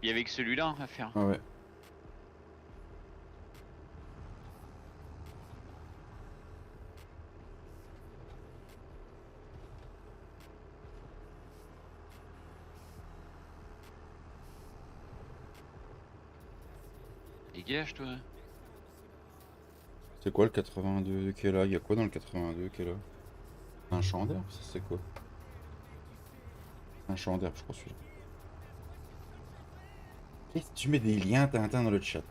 Il y avait que celui-là hein, à faire. Ah ouais. Dégage toi. C'est quoi le 82 qui est là? Il y a quoi dans le 82 qui est là? Un champ d'air? Ça, c'est quoi? Un champ d'air, je crois, celui-là. Qu'est-ce que tu mets des liens, Tintin, dans le chat?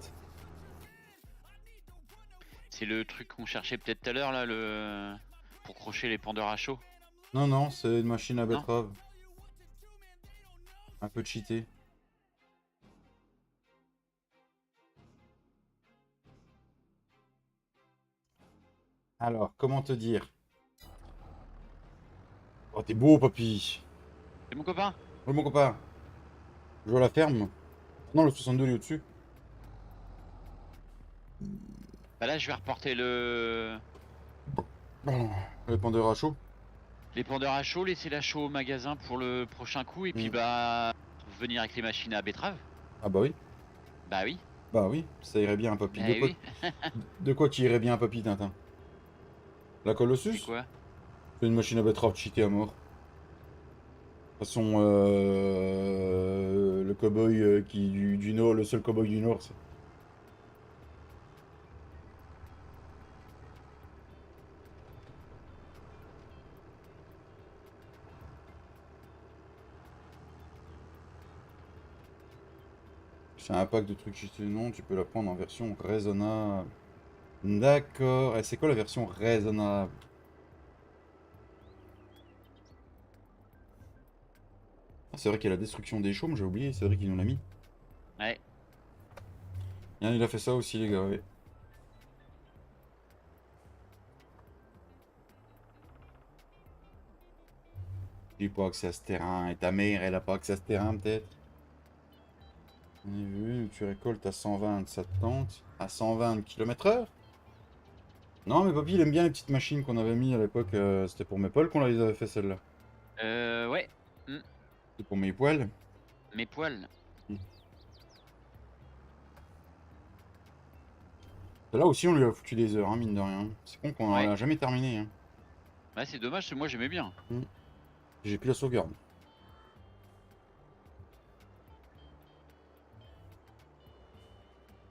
C'est le truc qu'on cherchait peut-être tout à l'heure là, le pour crocher les pendeurs à chaud. Non, non, c'est une machine à Non. betterave. Un peu cheaté. Alors, comment te dire? Oh, t'es beau, papy. C'est mon copain. Ouais, mon copain. Je vois la ferme. Non, le 62, il est au-dessus. Bah là je vais reporter Oh, le pendeur à chaud. les pendeurs à chaud, laisser la chaud au magasin pour le prochain coup et puis bah venir avec les machines à betterave. Ah bah oui. Bah oui. Bah oui, ça irait bien, papy. Eh oui. De quoi tu irais bien, papy, Tintin? La Colossus? C'est quoi? C'est une machine à betterave cheatée à mort. De toute façon, le cowboy du Nord, le seul cowboy du Nord, c'est un pack de trucs cheatés. Non, tu peux la prendre en version raisonnable. D'accord. Et c'est quoi la version raisonnable? Ah, c'est vrai qu'il y a la destruction des chaumes, j'ai oublié, c'est vrai qu'il nous l'a mis. Ouais. Il a fait ça aussi, les gars, ouais. J'ai pas accès à ce terrain, et ta mère, elle a pas accès à ce terrain, peut-être? On a vu, tu récoltes à 120, ça te tente. À 120 km/h? Non, mais papy, il aime bien les petites machines qu'on avait mis à l'époque. C'était pour mes poils qu'on les avait fait, celle-là. Ouais. C'était pour mes poils. Mes poils. Là aussi, on lui a foutu des heures, hein, mine de rien. C'est con qu'on Ouais. l'a jamais terminé. Hein. Ouais c'est dommage, parce que moi j'aimais bien. J'ai plus la sauvegarde.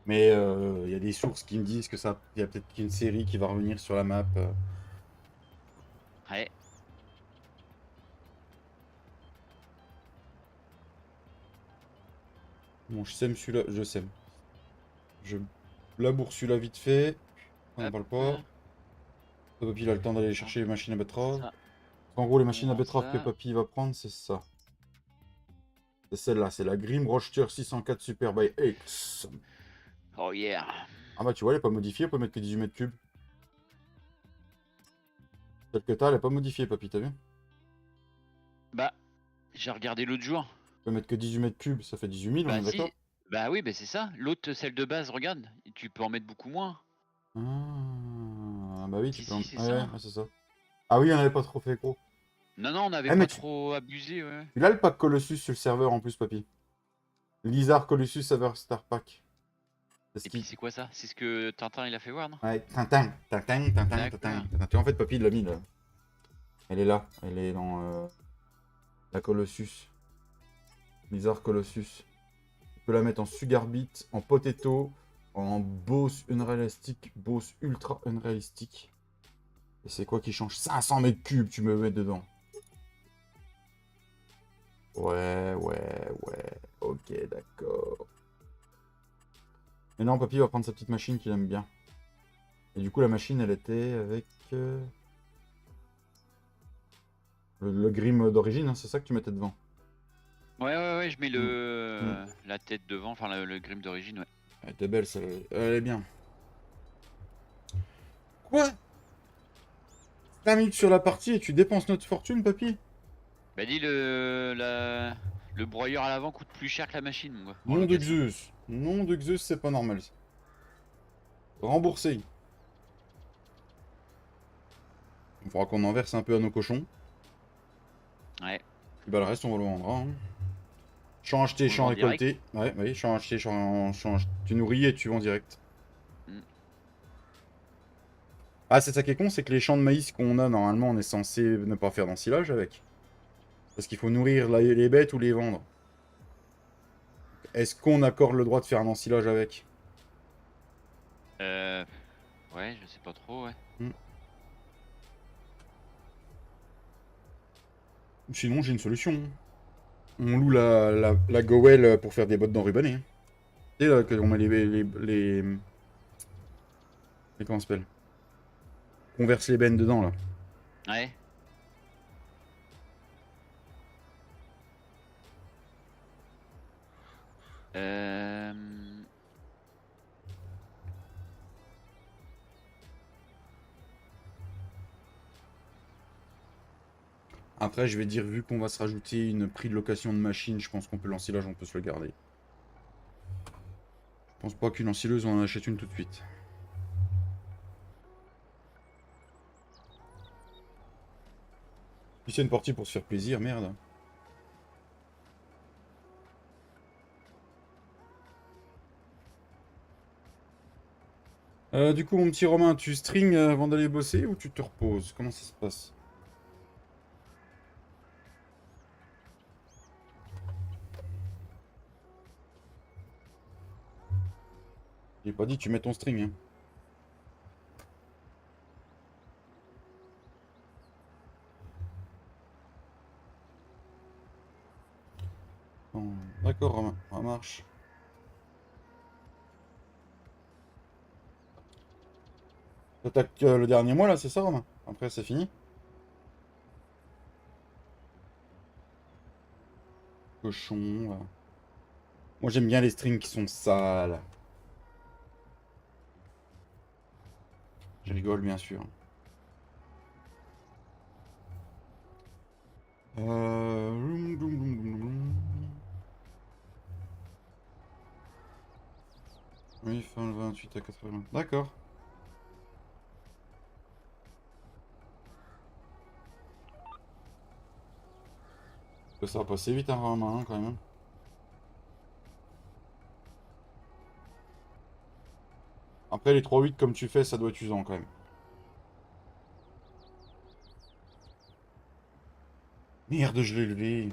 Mais il y a des sources qui me disent que ça, il y a peut-être qu'une série qui va revenir sur la map. Ouais. Bon, je sème celui-là, je sème. Je laboure celui-là vite fait. On n'en Hop. parle pas. Papy il a le temps d'aller chercher les machines à betterave. Ça. En gros, les machines à On betterave que ça. papy va prendre, c'est ça. C'est celle-là, c'est la Grim Rochter 604 Super by X. Oh yeah. Ah bah tu vois, elle est pas modifiée, on peut mettre que 18 mètres cubes. Celle que t'as, elle est pas modifiée, papy, t'as vu? Bah, j'ai regardé l'autre jour. On peut mettre que 18 mètres cubes, ça fait 18 000, on Bah est d'accord? si. Bah oui, bah c'est ça. L'autre, celle de base, regarde. Tu peux en mettre beaucoup moins. Ah bah oui, tu Si, peux en... si, c'est Ouais, ça. ouais, c'est ça. Ah oui, on avait pas trop fait gros. Non, non, on n'avait Ah, mais pas trop abusé, ouais. Tu l'as le pack Colossus sur le serveur en plus, papy. Lizard Colossus Server Star Pack. C'est ce Et puis qui... c'est quoi ça? C'est ce que Tintin il a fait voir, non? Ouais, Tintin, Tintin, Tintin, D'accord. Tintin. Tu vois, en fait, papy, il l'a mis là. Elle est là, elle est dans... La Colossus. Bizarre Colossus. Tu peux la mettre en Sugar Beat, en Potato, en Boss Unrealistic, Boss Ultra Unrealistic. Et c'est quoi qui change? 500 mètres cubes, tu me mets dedans. Ouais. Ok, d'accord. Mais non, papy va prendre sa petite machine qu'il aime bien. Et du coup, la machine, elle était avec... le grim d'origine, hein, c'est ça que tu mettais devant. Ouais, je mets la tête devant, enfin le grim d'origine, ouais. Elle était belle, celle-là. Elle est bien. Quoi? 5 minutes sur la partie et tu dépenses notre fortune, papy? Bah dis le broyeur à l'avant coûte plus cher que la machine, mon gars. en Nom de location. Zeus. Nom de Zeus, c'est pas normal. Ça. Remboursé. Il faudra qu'on en verse un peu à nos cochons. Ouais. Et bah le reste, on va le vendre. Hein. Champ acheté, On le champ vend direct. récolté. Ouais, oui, champ acheté, champ... Tu nourris et tu vends direct. Mm. Ah, c'est ça qui est con, c'est que les champs de maïs qu'on a, normalement, on est censé ne pas faire d'ensilage avec. Parce qu'il faut nourrir les bêtes ou les vendre. Est-ce qu'on accorde le droit de faire un ensilage avec? Ouais, je sais pas trop, ouais. Sinon, j'ai une solution. On loue la Gowel pour faire des bottes d'enrubanné. Tu sais, là, qu'on met les... Comment ça s'appelle? Qu'on verse les bennes dedans, là. Ouais. Euh... Après, je vais dire, vu qu'on va se rajouter une prix de location de machine, je pense qu'on peut l'ensilage, on peut se le garder. Je pense pas qu'une ensileuse, on en achète une tout de suite. Si c'est une partie pour se faire plaisir, merde. Du coup, mon petit Romain, tu string avant d'aller bosser ou tu te reposes? Comment ça se passe? J'ai pas dit tu mets ton string. Hein. Bon, d'accord, Romain, ça marche. T'attaques le dernier mois là, c'est ça, Romain? Après, c'est fini? Cochon, là. Moi, j'aime bien les strings qui sont sales. Je rigole, bien sûr. Oui, fin le 28 à 80. D'accord. Ça va passer vite, hein, Romain, hein, quand même. Après, les 3-8 comme tu fais, ça doit être usant, quand même. Merde, je l'ai levé.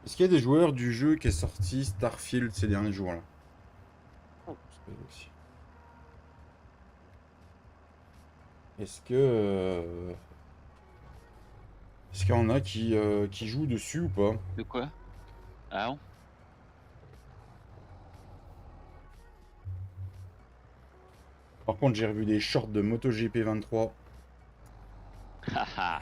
Est-ce qu'il y a des joueurs du jeu qui est sorti Starfield ces derniers jours-là? Est-ce que... Est-ce qu'il y en a qui jouent dessus ou pas? De quoi? Ah non? Par contre, j'ai revu des shorts de MotoGP 23. Haha.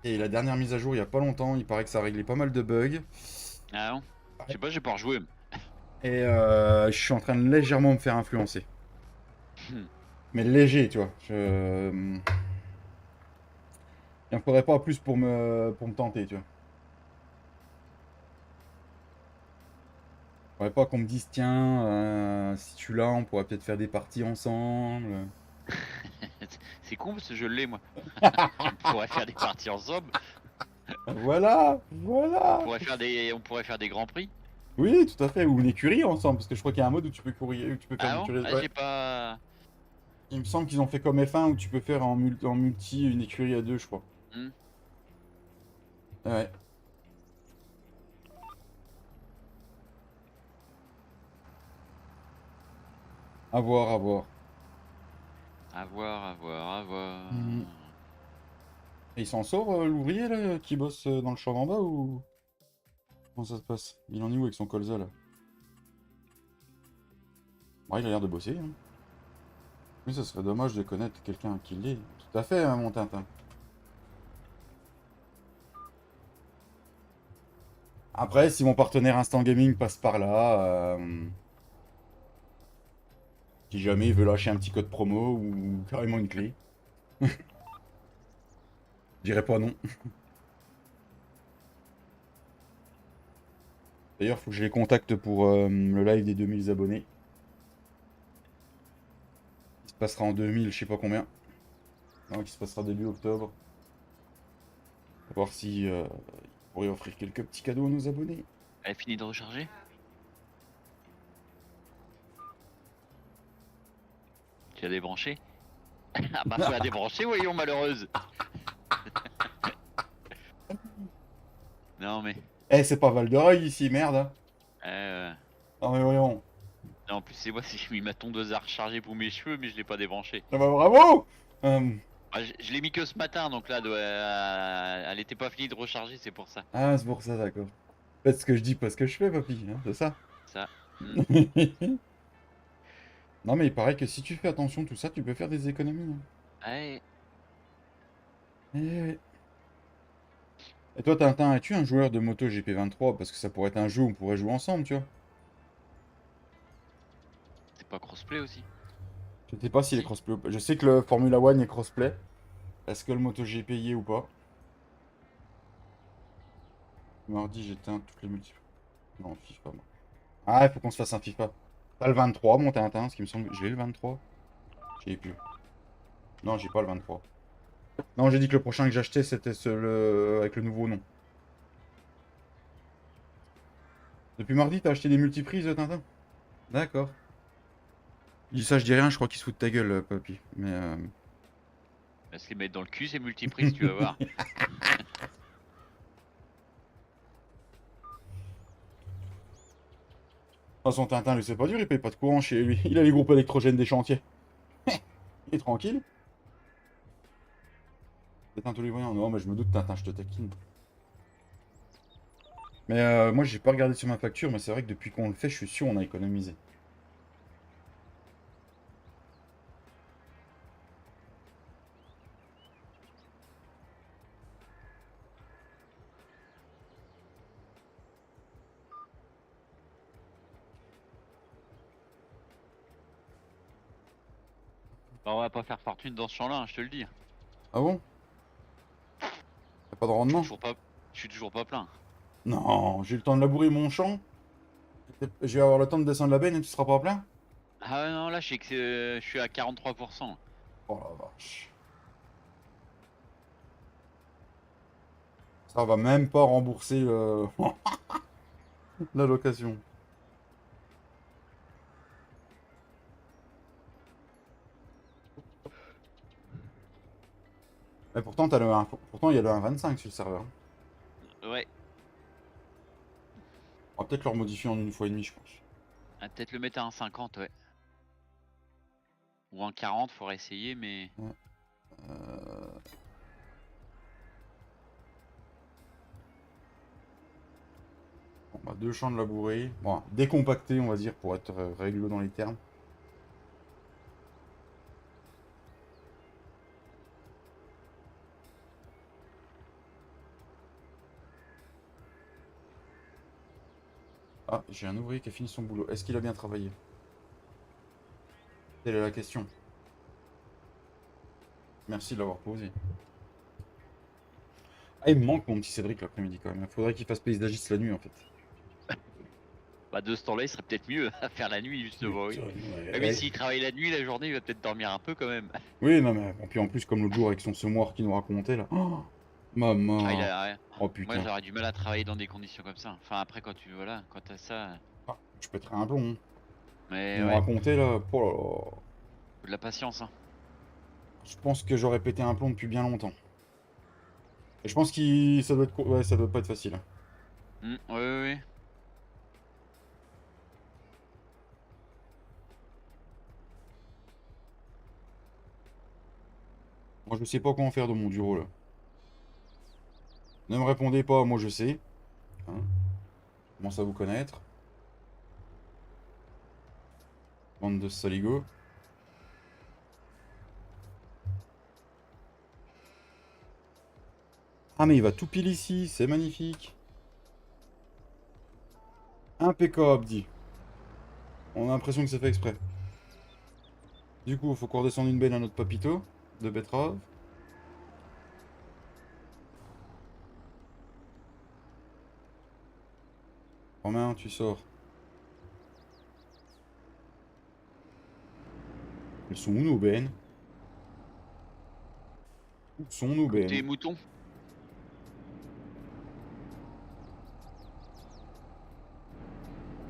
Et la dernière mise à jour, il y a pas longtemps, il paraît que ça réglait pas mal de bugs. Ah non? Je sais pas, j'ai pas rejoué. Et je suis en train de légèrement me faire influencer. Hmm. Mais léger, tu vois. Il n'en faudrait pas plus pour me tenter, tu vois. Il faudrait pas qu'on me dise, tiens, si tu l'as, on pourrait peut-être faire des parties ensemble. C'est con parce que je l'ai, moi. On pourrait faire des parties ensemble. Voilà, voilà. On pourrait faire des grands prix. Oui, tout à fait. Ou une écurie ensemble, parce que je crois qu'il y a un mode où tu peux courir, où tu peux faire Ah une bon? écurie. Ah, Ouais. j'ai pas. Il me semble qu'ils ont fait comme F1 où tu peux faire en multi une écurie à deux, je crois. Hmm. Ouais. À voir, à voir. À voir, à voir, à voir. Mhm. Et il s'en sort, l'ouvrier, là, qui bosse dans le champ d'en bas, ou... Comment ça se passe? Il en est où avec son colza, là? Ouais, il a l'air de bosser, hein. Mais ça serait dommage de connaître quelqu'un qui l'est. Tout à fait, hein, mon Tintin. Après, si mon partenaire Instant Gaming passe par là, si jamais il veut lâcher un petit code promo ou carrément une clé, je dirais pas non. D'ailleurs, faut que je les contacte pour le live des 2000 abonnés. Il se passera en 2000, je sais pas combien. Donc il se passera début octobre. On va voir si il pourrait offrir quelques petits cadeaux à nos abonnés. Elle a fini de recharger? Tu as débranché? Ah bah faut la débrancher, voyons, malheureuse. Non mais. Eh, c'est pas Val d'Oreuil ici, merde, hein. euh, Non mais voyons. Non, en plus c'est moi, j'ai mis ma tondeuse à recharger pour mes cheveux, mais je l'ai pas débranché. Ah bah bravo. Ah, je l'ai mis que ce matin, donc là, elle était pas finie de recharger, c'est pour ça. Ah, c'est pour ça, d'accord. Faites ce que je dis, pas ce que je fais, papy, hein, c'est ça. Ça. Non, mais il paraît que si tu fais attention tout ça, tu peux faire des économies, hein. Ouais. Eh. Et toi, Tintin, es-tu un joueur de moto GP23? Parce que ça pourrait être un jeu où on pourrait jouer ensemble, tu vois. C'est pas crossplay aussi? Je sais pas s'il est Si. crossplay ou pas. Je sais que le Formula One est crossplay. Est-ce que le MotoGP y est ou pas? Mardi, j'éteins toutes les multiples. Non, FIFA, moi. Ah, il faut qu'on se fasse un FIFA. T'as le 23, mon Tintin, ce qui me semble. J'ai le 23? J'ai plus. Non, j'ai pas le 23. Non, j'ai dit que le prochain que j'achetais, c'était avec le nouveau nom. Depuis mardi, t'as acheté des multiprises, Tintin? D'accord. Il dit ça, je dis rien, je crois qu'il se fout de ta gueule, papy. Mais Va se les mettre dans le cul, ces multiprises, tu vas voir. De toute façon, Tintin, lui, c'est pas dur, il paye pas de courant chez lui. Il a les groupes électrogènes des chantiers. Il est tranquille. Éteins tous les voyants. Non, mais je me doute, Tintin, je te taquine. Mais moi, j'ai pas regardé sur ma facture, mais c'est vrai que depuis qu'on le fait, je suis sûr on a économisé. Bah, on va pas faire fortune dans ce champ-là, hein, je te le dis. Ah bon? Y'a pas de Je suis rendement? toujours pas plein. Non, j'ai eu le temps de labourer mon champ. Je vais avoir le temps de descendre la benne et tu seras pas plein? Ah ouais, non, là, je sais que je suis à 43%. Oh la vache. Ça va même pas rembourser la location. Mais pourtant, pourtant, il y a le 1.25 sur le serveur. Ouais, On va peut-être le remodifier en une fois et demie, je pense. on va peut-être le mettre à 1,50, ouais. Ou 1,40, faudrait essayer, mais. Bon, bah, deux champs de labourer. Bon, décompacté, on va dire, pour être réglo dans les termes. Ah, j'ai un ouvrier qui a fini son boulot. Est-ce qu'il a bien travaillé? Telle est la question. Merci de l'avoir posé. Ah, il me manque mon petit Cédric l'après-midi quand même. Il faudrait qu'il fasse paysagiste la nuit en fait. Bah de ce temps-là, il serait peut-être mieux à faire la nuit justement, oui. Ouais, Ah, mais s'il travaille la nuit, la journée, il va peut-être dormir un peu quand même. oui, non, mais bon, puis en plus, comme l'autre jour avec son semoir qui nous racontait là. Oh, Ah, maman. ouais. Oh Moi, putain. j'aurais du mal à travailler dans des conditions comme ça. Enfin, après, quand tu voilà, quand t'as ça, Ah, je pèterais un plomb. Hein. mais Il nous ouais, racontait là. Oh là là. faut de la patience, hein. Je pense que j'aurais pété un plomb depuis bien longtemps. Et je pense que ça doit être ouais, ça doit pas être facile. Hein. Ouais, ouais, ouais. Moi, je sais pas comment faire de mon bureau là. Ne me répondez pas, moi je sais. Hein. Je commence à vous connaître. Bande de saligots. Ah, mais il va tout pile ici, c'est magnifique. Impeccable, dit. On a l'impression que c'est fait exprès. Du coup, il faut qu'on redescende une benne à notre papito de betterave. Romain, tu sors. Elles sont où nos bennes? Où sont nos Côté bennes? mouton.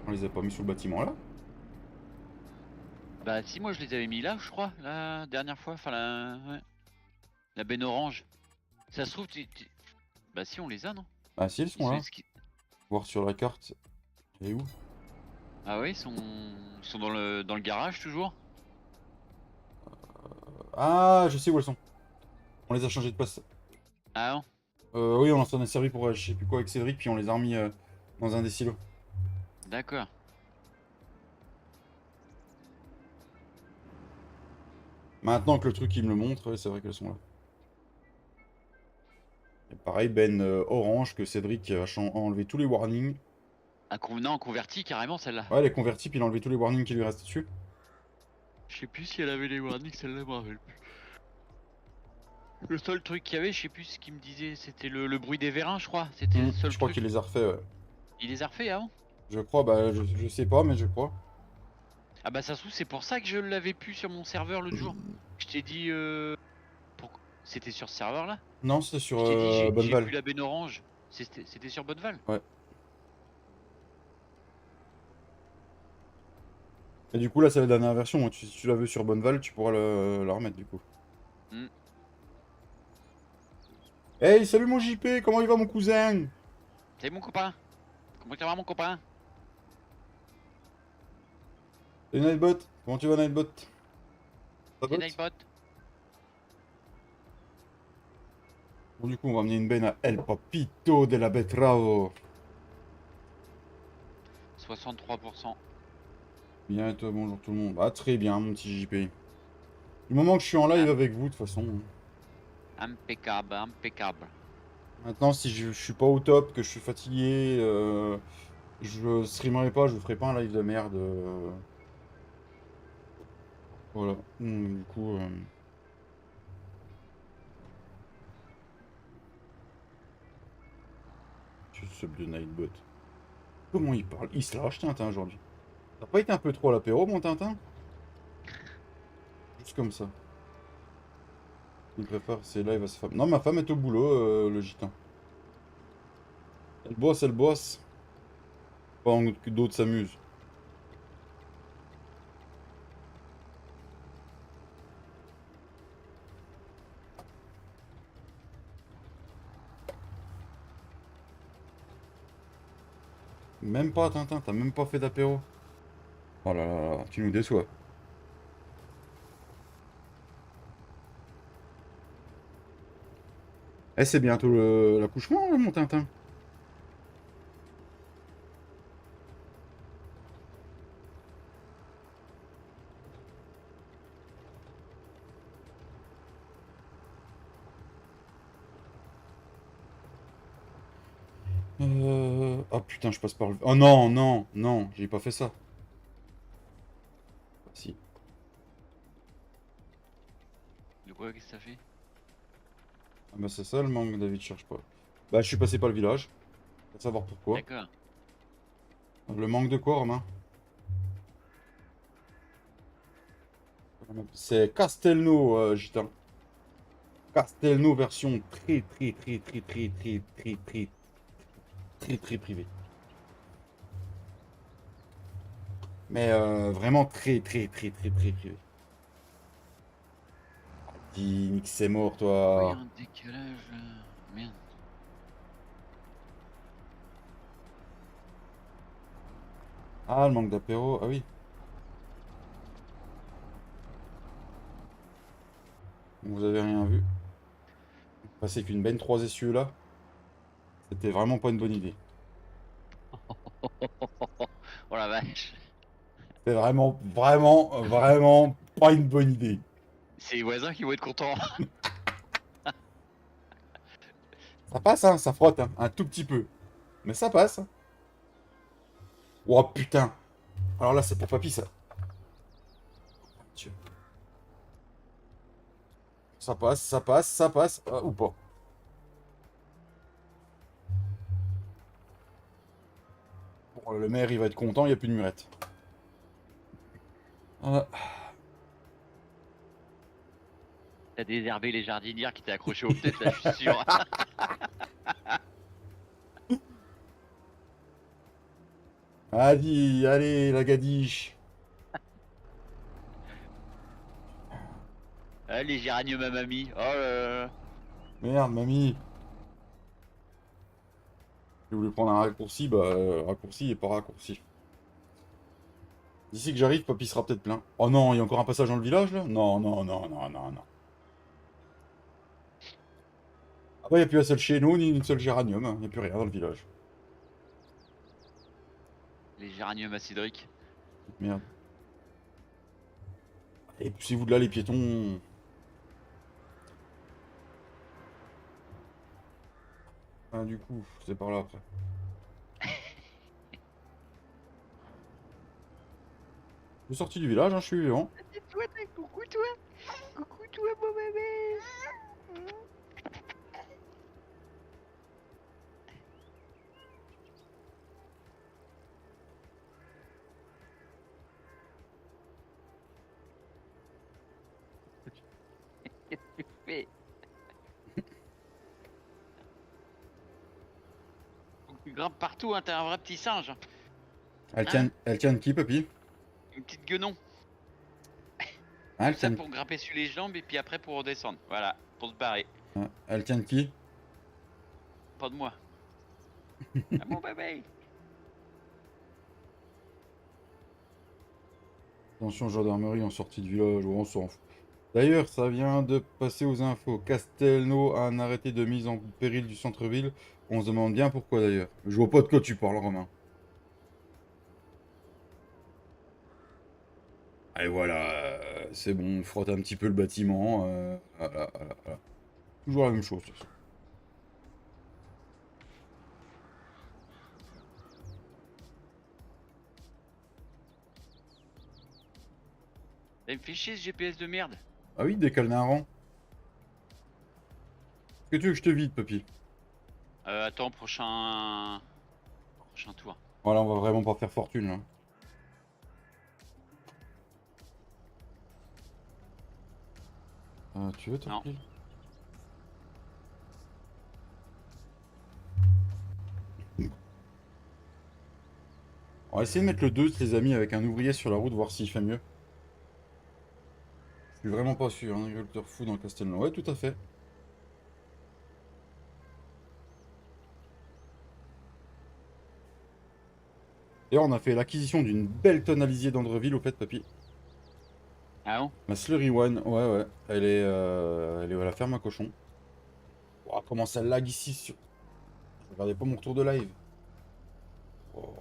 On les a pas mis sous le bâtiment là? Bah si, moi je les avais mis là, je crois, la dernière fois. Enfin, ouais. La benne orange. Ça se trouve, bah si, on les a, non? Ah si, elles Ils sont sont... là. est-ce qu'ils- Voir sur la carte. Elle est où? Ah ouais, ils sont dans le garage toujours. Ah, je sais où elles sont. On les a changées de place. Ah non? Oui, on s'en a servi pour je sais plus quoi avec Cédric, puis on les a remis dans un des silos. D'accord. Maintenant que le truc il me le montre, ouais, c'est vrai qu'elles sont là. Et pareil, Ben orange que Cédric a enlevé tous les warnings. Un convenant converti carrément celle-là. Ouais, elle est convertie, puis il a enlevé tous les warnings qui lui restent dessus. Je sais plus si elle avait les warnings, celle-là, je me rappelle plus. Le seul truc qu'il y avait, je sais plus ce qu'il me disait, c'était le bruit des vérins, je crois. C'était le seul Je crois truc. qu'il les a refaits, ouais. Il les a refait avant? Je crois, bah je sais pas, mais je crois. Ah bah ça se trouve, c'est pour ça que je l'avais plus sur mon serveur l'autre jour. Je t'ai dit, c'était sur ce serveur là? Non, c'était sur Je t'ai dit, j'ai Bonneval. vu la benne orange. C'était sur Bonneval? Ouais. Et du coup, là, c'est la dernière version. Hein. Si tu la veux sur Bonneval, tu pourras la remettre, du coup. Hmm. Hey, salut mon JP, comment il va mon cousin? Salut mon copain! Comment tu vas mon copain? Salut Nightbot, comment tu vas Nightbot? Ça C'est botte? Nightbot. Bon, du coup, on va amener une benne à El Papito de la Betravo. 63%. Bien et toi, bonjour tout le monde. Ah, très bien, mon petit JP. Du moment que je suis en live avec vous, de toute façon. Hein. Impeccable, impeccable. Maintenant, si je suis pas au top, que je suis fatigué, je streamerai pas, je vous ferai pas un live de merde. Voilà. Du coup. Je sub de Nightbot. Comment il parle? Il se lâche, Tintin, aujourd'hui. T'as pas été un peu trop à l'apéro, mon Tintin? Juste comme ça. Il préfère ses lives à sa femme. Non, ma femme est au boulot, le gitan. Elle bosse, elle bosse. Pendant que d'autres s'amusent. Même pas, Tintin, t'as même pas fait d'apéro. Oh là là là, tu nous déçois. Eh, c'est bientôt l'accouchement, mon Tintin. Oh putain, je passe par le... Oh non, non, non, j'ai pas fait ça. Si. De quoi, qu'est-ce que ça fait? Ah bah c'est ça le manque, David cherche pas. Bah je suis passé par le village. Faut savoir pourquoi. D'accord. Le manque de quoi, Romain? C'est Castelnau, Gitan. Castelnau version très privée. Mais vraiment très privée. Dis, Nick, c'est mort, Oh, il y a toi. un décalage là. Merde. Ah, le manque d'apéro, ah oui. Vous avez rien vu. Passer qu'une benne 3 essieux là, c'était vraiment pas une bonne idée. Oh la vache. C'était vraiment pas une bonne idée. C'est les voisins qui vont être contents. Ça passe, hein, ça frotte, hein, un tout petit peu. Mais ça passe. Oh putain. Alors là, c'est pour papy, ça. Dieu. Ça passe, ou pas. Bon, le maire, il va être content, il n'y a plus de murette. Ah, T'as désherbé les jardinières qui étaient accrochées aux fenêtres là, je suis sûr. allez, allez, la gadiche. Ah, les géraniums à mamie. Oh là là. Merde, mamie. Je voulais prendre un raccourci, bah, raccourci et pas raccourci. D'ici que j'arrive, papy sera peut-être plein. Oh non, il y a encore un passage dans le village, là? Non. Ah bah, il n'y a plus un seul chéneau, ni une seule géranium, hein. Il n'y a plus rien dans le village. Les géraniums à Cédric. Merde. Et poussez-vous de là, les piétons. Ah, du coup, c'est par là après. Je suis sorti du village, hein, je suis vivant. Toi, coucou toi. Coucou toi, mon bébé. Qu'est-ce que tu fais? Faut que tu grimpes partout, hein, t'es un vrai petit singe. Hein? Elle tient de qui, papy? Une petite guenon. Hein, Tout ça pour grimper sur les jambes et puis après pour redescendre. Voilà, pour se barrer. elle tient de qui? Pas de moi. Ah mon bébé. Attention, gendarmerie en sortie de village, on s'en fout. D'ailleurs, ça vient de passer aux infos. Castelnau a un arrêté de mise en péril du centre-ville. On se demande bien pourquoi d'ailleurs. Je vois pas de quoi tu parles, Romain. Et voilà, c'est bon, on frotte un petit peu le bâtiment. Voilà. Toujours la même chose. De toute façon. Ça me fait chier ce GPS de merde. Ah oui, décale d'un rang. Est-ce que tu veux que je te vide, papy? Attends, prochain tour. Voilà, on va vraiment pas faire fortune là. Tu veux te Non. replier? On va essayer de mettre le 2, les amis, avec un ouvrier sur la route, voir s'il fait mieux. Je suis vraiment pas sûr, un agriculteur fou dans le Castelnau. Ouais, tout à fait. D'ailleurs, on a fait l'acquisition d'une belle tonne Alisier d'Andreville, au fait, papy. Ah bon? Ma Slurry One, ouais. Elle est à la ferme à cochon. Oh, comment ça lag ici sur... Je regardais pas mon retour de live. Oh.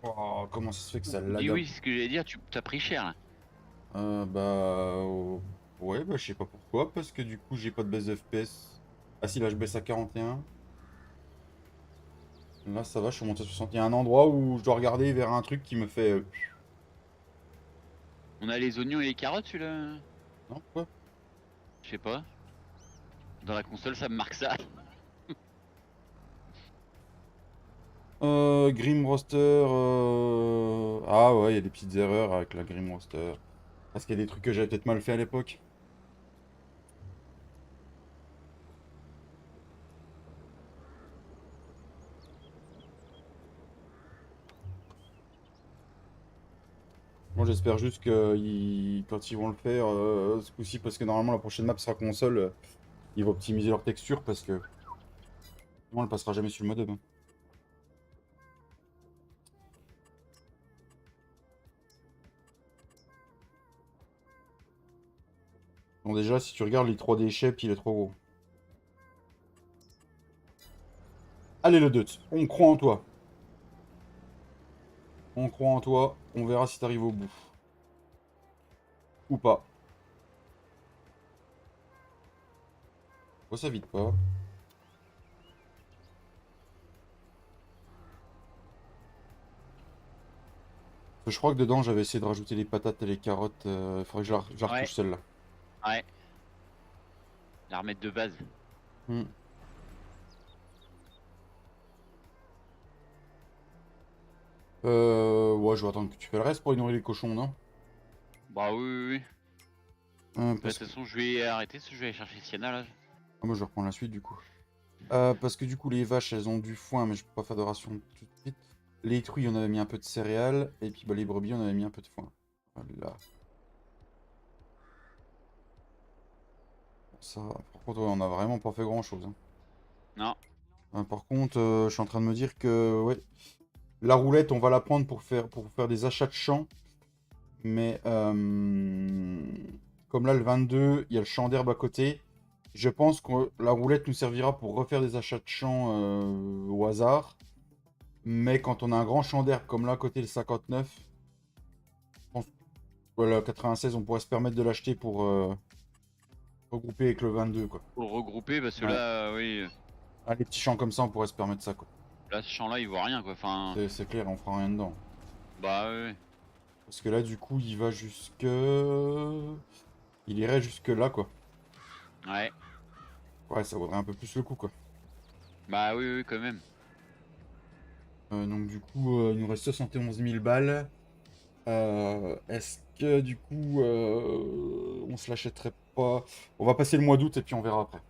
Oh, comment ça se fait que ça lag Dis oui, c'est ce que j'allais dire, tu t'as pris cher là. Ouais, bah je sais pas pourquoi, parce que du coup j'ai pas de baisse de FPS. Ah si, là je baisse à 41. Là ça va, je suis monté à 60. Il y a un endroit où je dois regarder vers un truc qui me fait... On a les oignons et les carottes celui-là. Non, quoi? Je sais pas. Dans la console ça me marque ça. Grim Roster. Ah ouais, il y a des petites erreurs avec la Grim Roster. Parce qu'il y a des trucs que j'avais peut-être mal fait à l'époque. Moi j'espère juste que quand ils vont le faire ce coup-ci, parce que normalement la prochaine map sera console, ils vont optimiser leur texture parce que moi elle passera jamais sur le modem. Bon déjà si tu regardes les 3D shape, il est trop gros. Allez le Deutz, on croit en toi. On croit en toi, on verra si t'arrives au bout. Ou pas. Pourquoi ça vide pas? Je crois que dedans j'avais essayé de rajouter les patates et les carottes. Faudrait que je la Ouais, retouche celle-là. ouais. La remettre de base. Hmm. Ouais, je vais attendre que tu fais le reste pour nourrir les cochons, non? Bah oui, oui, oui. Bah, de Parce toute que... façon, je vais arrêter, je vais aller chercher Sienna là. Ah, moi je vais reprendre la suite du coup. Parce que du coup les vaches elles ont du foin mais je peux pas faire de ration tout de suite. Les truies on avait mis un peu de céréales et puis bah, les brebis on avait mis un peu de foin. Voilà. Ça, par contre ouais, on a vraiment pas fait grand chose. Non. Par contre je suis en train de me dire que ouais, la roulette on va la prendre pour faire des achats de champs. Mais comme là le 22 il y a le champ d'herbe à côté. Je pense que la roulette nous servira pour refaire des achats de champs au hasard. Mais quand on a un grand champ d'herbe comme là à côté le 59, je pense que le 96 on pourrait se permettre de l'acheter pour regrouper avec le 22 quoi. Pour le regrouper, parce que Ouais. là, oui, Ah, les petits champs comme ça on pourrait se permettre ça quoi. là, ce champ là, il voit rien quoi. Enfin, C'est clair, on fera rien dedans. bah oui, oui. Parce que là du coup il va jusque... Il irait jusque là quoi. Ouais. Ouais ça vaudrait un peu plus le coup quoi. Bah oui, oui, quand même. Donc du coup il nous reste 71 000 balles. Est-ce que du coup on se l'achèterait pas? On va passer le mois d'août et puis on verra après.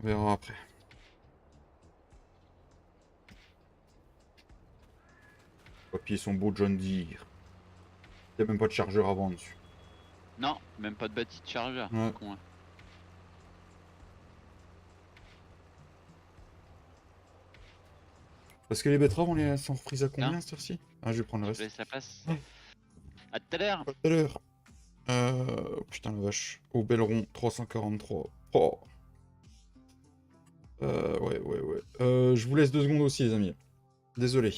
On verra après. Papier son beau John Deere. Il n'y a même pas de chargeur avant dessus. Non, même pas de bâti de chargeur. Ouais. Con, hein. Parce que les betteraves on les s'en frise à Tiens, combien cette heure-ci? Ah je vais prendre le je te reste. laisse la place. Ouais. À tout à l'heure. À tout à l'heure. Putain la vache. Au Belleron 343. Oh. Ouais, ouais, ouais. Je vous laisse 2 secondes aussi les amis. Désolé.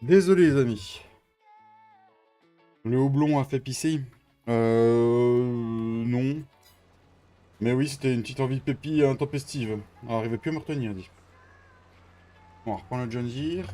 Désolé les amis. Le houblon a fait pisser. Non. Mais oui, c'était une petite envie de pépi intempestive. On n'arrivait plus à me retenir, dit. Bon, on reprend le John Deere.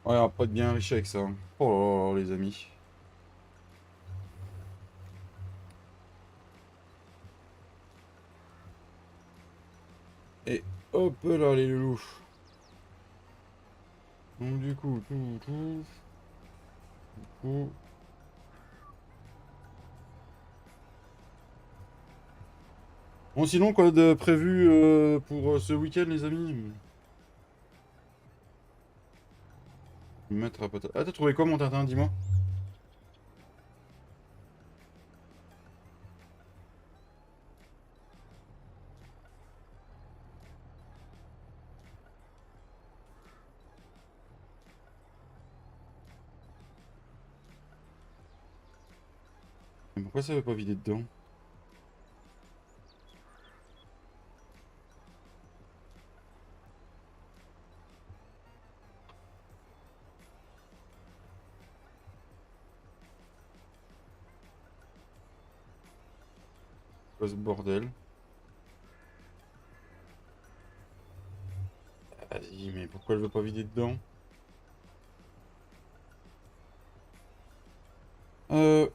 Ouais, on va pas être bien riche avec ça, hein. Oh là là, les amis. Et hop là, les loulous. Donc du coup, du coup... Bon, sinon, quoi de prévu pour ce week-end, les amis? Mettre à patate. Ah, t'as trouvé quoi, mon Tintin, dis-moi? Mais pourquoi ça veut pas vider dedans? Quoi ce bordel? Vas-y, mais pourquoi elle veut pas vider dedans?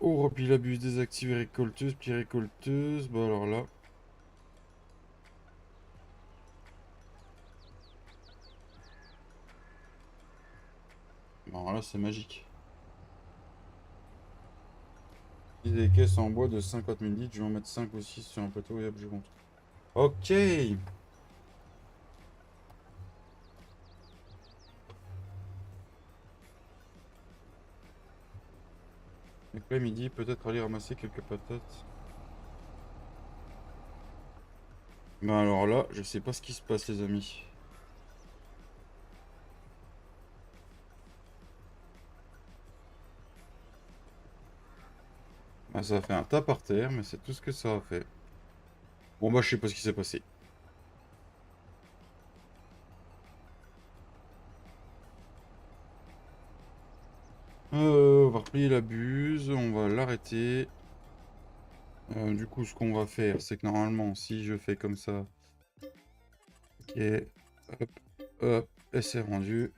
Oh, repli la buse, désactiver récolteuse, puis récolteuse. Bah alors là. Bon, alors là, c'est magique. Des caisses en bois de 50 000 litres, je vais en mettre 5 ou 6 sur un plateau et hop, je monte. Ok. Donc là, midi, peut-être aller ramasser quelques patates. Bah alors là, je sais pas ce qui se passe, les amis. Ah, ça a fait un tas par terre, mais c'est tout ce que ça a fait. Bon bah, je sais pas ce qui s'est passé. On va replier la buse, on va l'arrêter. Du coup, ce qu'on va faire, c'est que normalement, si je fais comme ça, ok, hop, hop, et c'est rendu.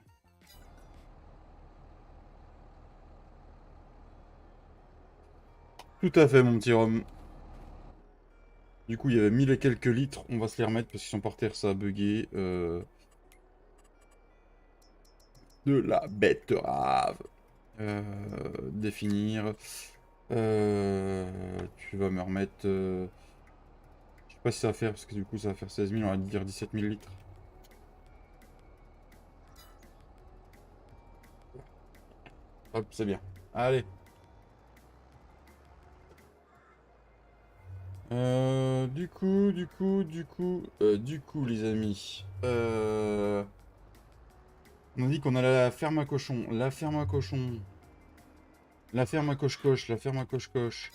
Tout à fait, mon petit Rhum. Du coup, il y avait 1000 et quelques litres, on va se les remettre parce qu'ils sont par terre, ça a bugué. De la betterave. Définir. Tu vas me remettre... je sais pas si ça va faire, parce que du coup, ça va faire 16 000, on va dire 17 000 litres. Hop, c'est bien. Allez. Du coup, les amis. On a dit qu'on allait à la ferme à cochon. La ferme à cochon. La ferme à coche-coche. La ferme à coche-coche.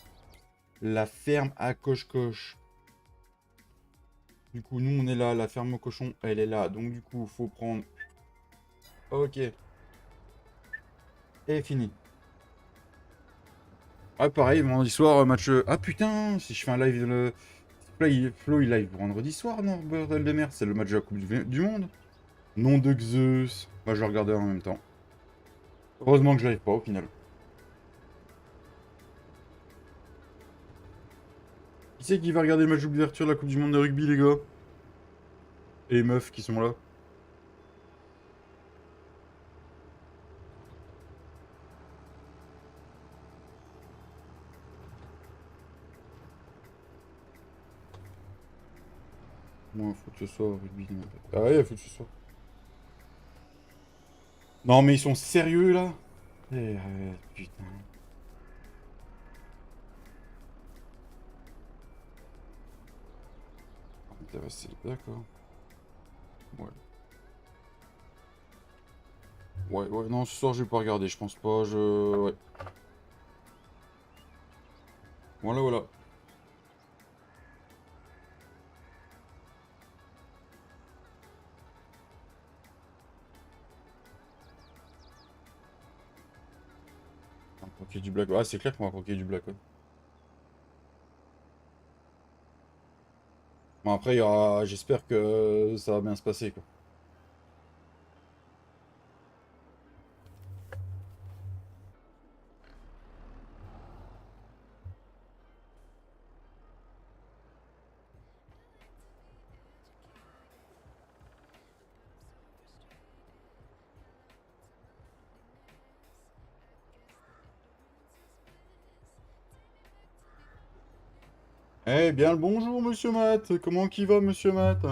La ferme à coche-coche. Du coup, nous, on est là. La ferme au cochon, elle est là. Donc, du coup, faut prendre... Ok. Et fini. Ah, pareil, vendredi soir, match... Ah, putain, si je fais un live... Flo, il live vendredi soir, non, bordel de merde. C'est le match de la Coupe du Monde. Nom de Zeus. Bah, je vais regarder en même temps. Heureusement que je n'arrive pas, au final. Qui c'est qui va regarder le match d'ouverture de la Coupe du Monde de rugby, les gars? Et les meufs qui sont là? Moi, faut que ce soit rugby. Ah ouais, faut que ce soit. Non, mais ils sont sérieux, là? Putain. D'accord. Ouais. Ouais, ouais, non, ce soir, je vais pas regarder, je pense pas, Ouais. Voilà, voilà. On va croquer du Black. Ah, c'est clair qu'on va croquer du Black. Bon, après, il y aura... j'espère que ça va bien se passer, quoi. Eh bien, le bonjour, monsieur Matt. Comment qui va, monsieur Matt?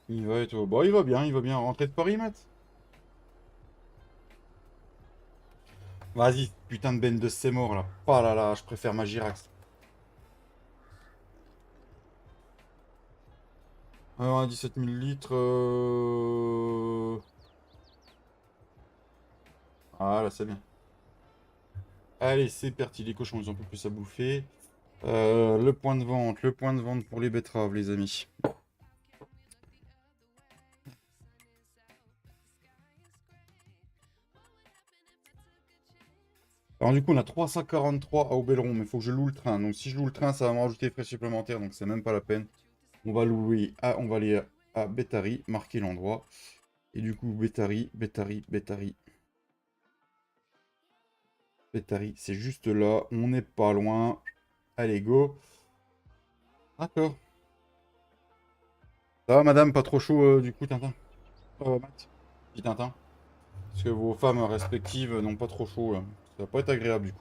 Il va et toi? Bon, il va bien, il va bien. Rentrer de Paris, Matt? Vas-y, putain de Ben de c'est mort, là. Oh là là, je préfère ma Girax. 17 000 litres. Ah, là, c'est bien. Allez, c'est parti, les cochons, ils ont un peu plus à bouffer. Le point de vente pour les betteraves, les amis. Alors du coup, on a 343 à Aubelleron, mais il faut que je loue le train. Donc si je loue le train, ça va me rajouter des frais supplémentaires, donc c'est même pas la peine. On va on va aller à Bétary, marquer l'endroit. Et du coup, Bétary, c'est juste là. On n'est pas loin. Allez, go. D'accord. Ça va, madame, pas trop chaud du coup, Tintin? Matt? Petit Tintin. Parce que vos femmes respectives n'ont pas trop chaud, là. Ça va pas être agréable, du coup.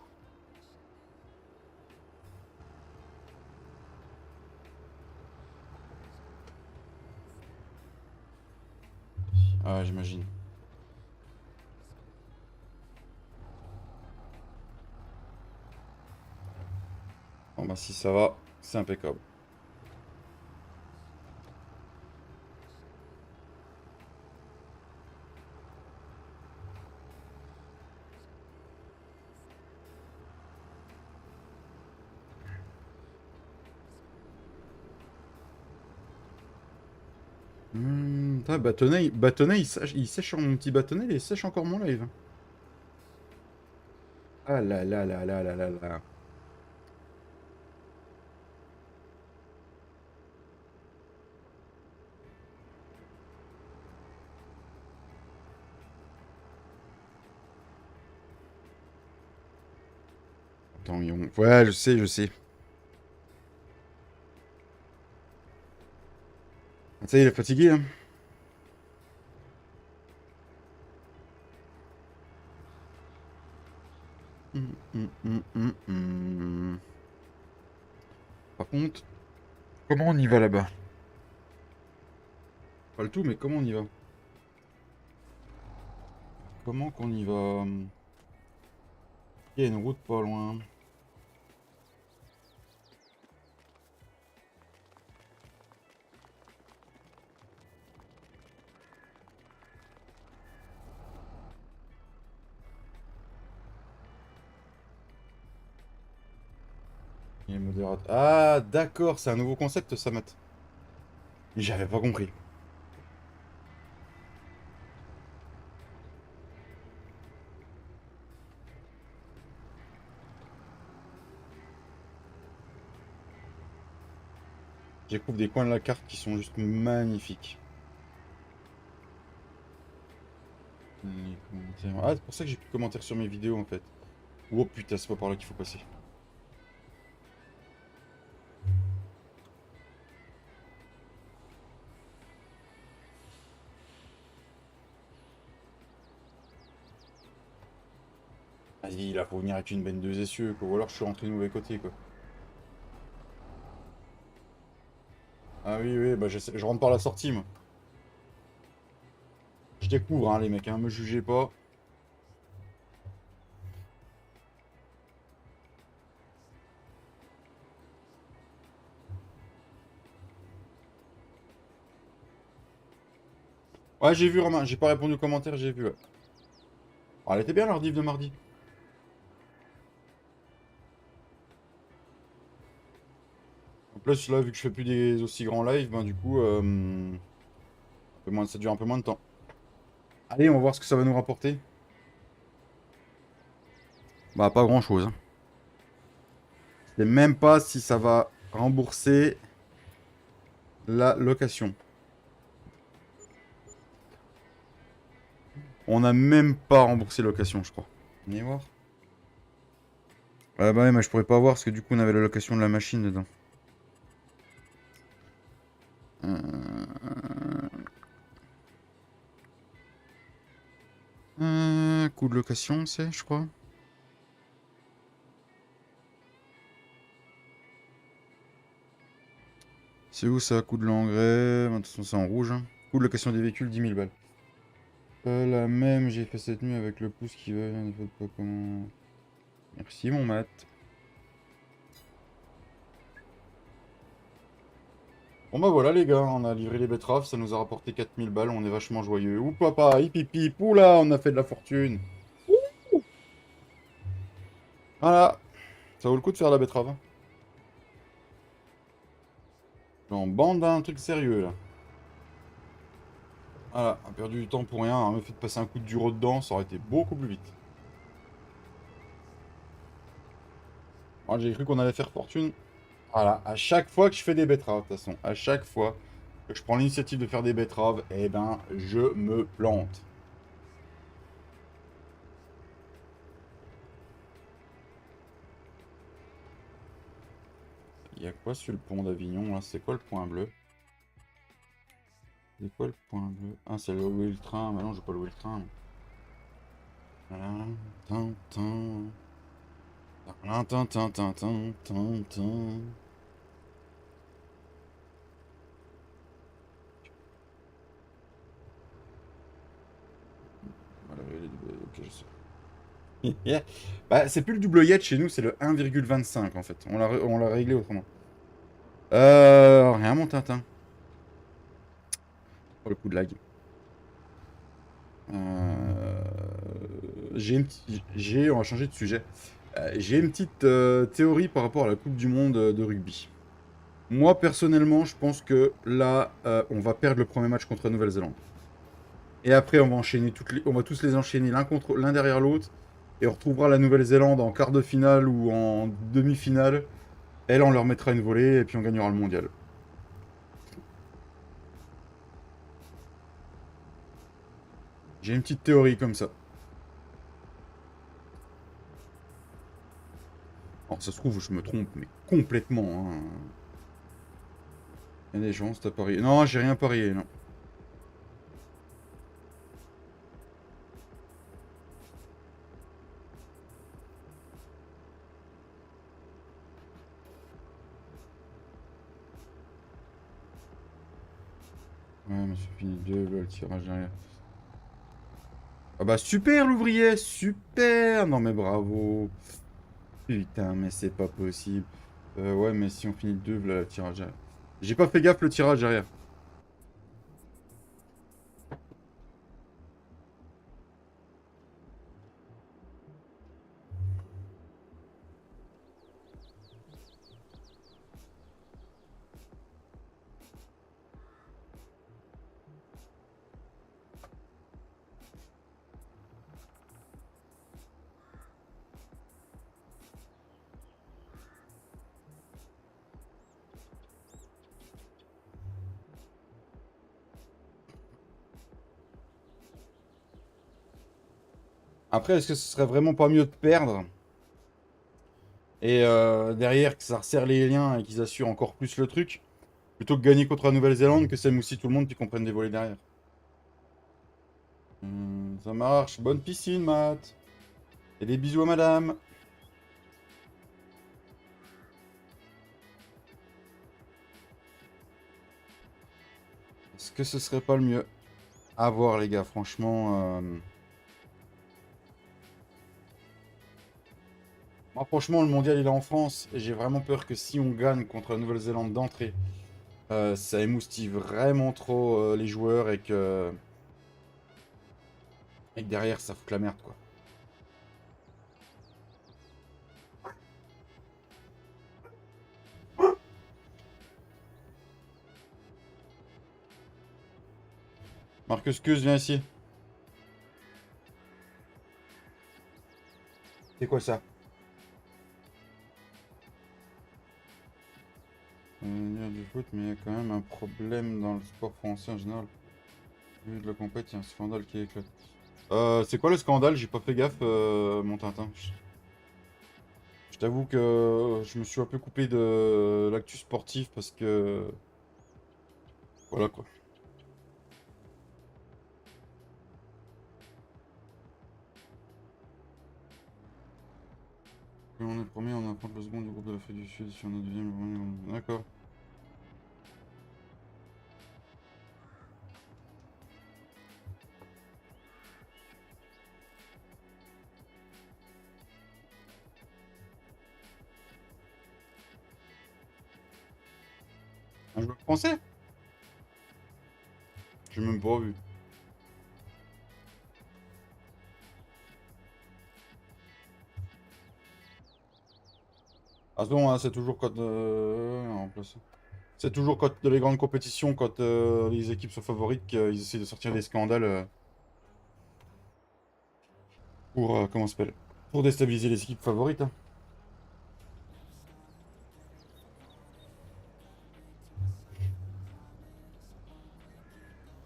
Ah, j'imagine. Bon, bah, si ça va, c'est impeccable. Bâtonnet, il sèche sur mon petit bâtonnet, il sèche encore mon live. Ah là là là là là là là. Attends, ouais, je sais, je sais. Ça y est, il est fatigué, hein. Hum. Par contre, comment on y va là-bas? Pas le tout, mais comment on y va? Comment qu'on y va? Il y a une route pas loin. Il est modérateur. Ah, d'accord, c'est un nouveau concept, ça, Matt. J'avais pas compris. Je découvre des coins de la carte qui sont juste magnifiques. Les commentaires. Ah, c'est pour ça que j'ai plus de commentaires sur mes vidéos, en fait. Oh putain, c'est pas par là qu'il faut passer. Vas-y, là, faut venir avec une benne deux essieux, quoi. Ou alors je suis rentré du mauvais côté, quoi. Ah oui, oui, bah je rentre par la sortie, moi. Je découvre, hein, les mecs, hein, me jugez pas. Ouais, j'ai vu, Romain. J'ai pas répondu aux commentaires, j'ai vu. Ouais. Oh, elle était bien, leur div de mardi. En plus, là, vu que je fais plus des aussi grands lives, ben du coup, ça dure un peu moins de temps. Allez, on va voir ce que ça va nous rapporter. Bah, pas grand-chose. Hein. Je sais même pas si ça va rembourser la location. On n'a même pas remboursé la location, je crois. On y voir. Ah bah ouais, mais je pourrais pas voir parce que du coup, on avait la location de la machine dedans. Coût de location, c'est, je crois. C'est où ça? Coût de l'engrais. De toute façon, c'est en rouge. Hein. Coût de location des véhicules, 10 000 balles. La même, j'ai fait cette nuit avec le pouce qui va. Ne faut pas comment. Merci, mon mat. Bon bah voilà les gars, on a livré les betteraves, ça nous a rapporté 4000 balles, on est vachement joyeux. Ouh papa, hip hip hip, oula, on a fait de la fortune. Voilà, ça vaut le coup de faire la betterave. On bande un truc sérieux là. Voilà, on a perdu du temps pour rien, on m'a fait passer un coup de duro dedans, ça aurait été beaucoup plus vite. Moi j'ai cru qu'on allait faire fortune. Voilà, à chaque fois que je fais des betteraves, de toute façon, à chaque fois que je prends l'initiative de faire des betteraves, eh ben je me plante. Il y a quoi sur le pont d'Avignon là? C'est quoi le point bleu? C'est quoi le point bleu? Ah, c'est louer le train. Mais non, je vais pas louer le train. Voilà. Tin, tin. Tin, tin, tin, tin, tin, tin, tin. Voilà, ok, je sais. Bah, c'est plus le double yet chez nous, c'est le 1,25 en fait. On l'a réglé autrement. Rien, mon Tintin. Pour le coup de lag. On va changer de sujet. J'ai une petite théorie par rapport à la Coupe du Monde de rugby. Moi, personnellement, je pense que là, on va perdre le premier match contre la Nouvelle-Zélande. Et après, on va enchaîner on va tous les enchaîner l'un derrière l'autre. Et on retrouvera la Nouvelle-Zélande en quart de finale ou en demi-finale. Et là, on leur mettra une volée et puis on gagnera le mondial. J'ai une petite théorie comme ça. Alors, ça se trouve, je me trompe, mais complètement. Hein. Il y a des chances, t'as parié. Non, j'ai rien parié, non. Ouais, mais c'est fini 2, le tirage derrière. Ah bah super l'ouvrier, super. Non mais bravo. Putain, mais c'est pas possible. Ouais, mais si on finit 2, là, le tirage derrière. J'ai pas fait gaffe le tirage derrière. Après, est-ce que ce serait vraiment pas mieux de perdre? Et derrière, que ça resserre les liens et qu'ils assurent encore plus le truc, plutôt que gagner contre la Nouvelle-Zélande, que ça moussie tout le monde puis qu'on prenne des volets derrière. Ça marche. Bonne piscine, Matt. Et des bisous à madame. Est-ce que ce serait pas le mieux? À voir, les gars, franchement. Moi, franchement, le mondial, il est en France. Et j'ai vraiment peur que si on gagne contre la Nouvelle-Zélande d'entrée, ça émoustille vraiment trop les joueurs et que Et derrière, ça fout la merde, quoi. Marcus Cus, viens ici. C'est quoi ça? Du foot, mais il y a quand même un problème dans le sport français en général. Au milieu de la compète, il y a un scandale qui éclate. C'est quoi le scandale? J'ai pas fait gaffe, mon Tintin. Je t'avoue que je me suis un peu coupé de l'actu sportif parce que... Voilà quoi. Quand on est le premier, on affronte le second du groupe de l'Afrique du Sud. Si on est deuxième, d'accord. Un joueur français? J'ai même pas vu. Ah bon, hein, c'est toujours quand... en place. C'est toujours quand dans les grandes compétitions, quand les équipes sont favorites, qu'ils essaient de sortir des scandales pour... comment ça s'appelle? Pour déstabiliser les équipes favorites. Hein.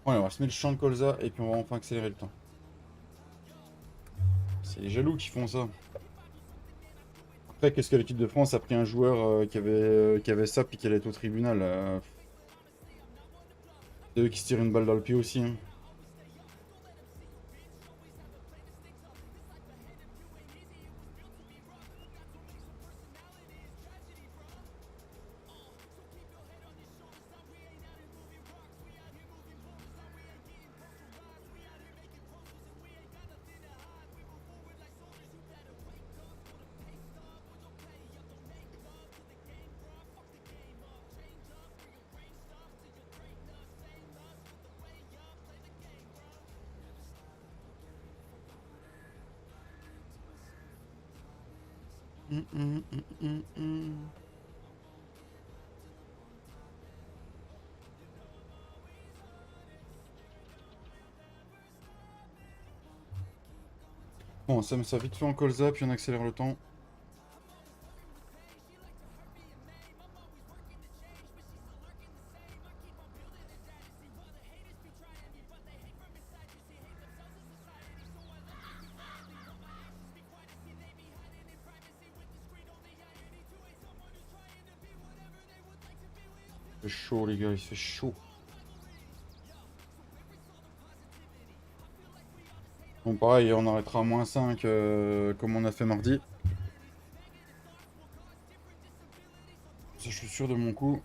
Ouais, on va se mettre le champ de colza et puis on va enfin accélérer le temps. C'est les jaloux qui font ça. Après, qu'est-ce que l'équipe de France a pris un joueur qui avait ça puis qui allait être au tribunal c'est eux qui se tirent une balle dans le pied aussi. Hein. Bon, ça met ça vite fait en colza puis on accélère le temps. Il fait chaud les gars, il fait chaud. Bon pareil, on arrêtera à -5 comme on a fait mardi. Ça, je suis sûr de mon coup.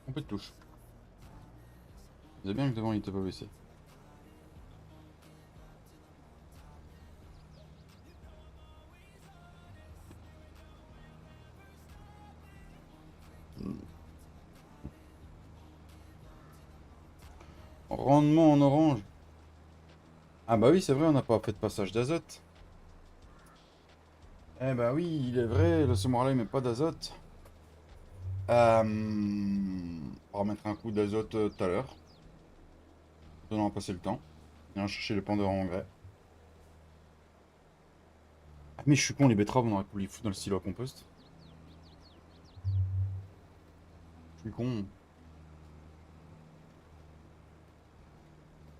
Un peu de touche. C'est bien que devant il était pas baissé. Rendement en orange. Ah bah oui, c'est vrai, on n'a pas fait de passage d'azote. Eh bah oui, il est vrai, le semoir-là il met pas d'azote. On va mettre un coup d'azote tout à l'heure. On va passer le temps. Et on va chercher le pendeur en engrais. Ah mais je suis con, les betteraves on aurait pu les foutre dans le silo à compost. Je suis con.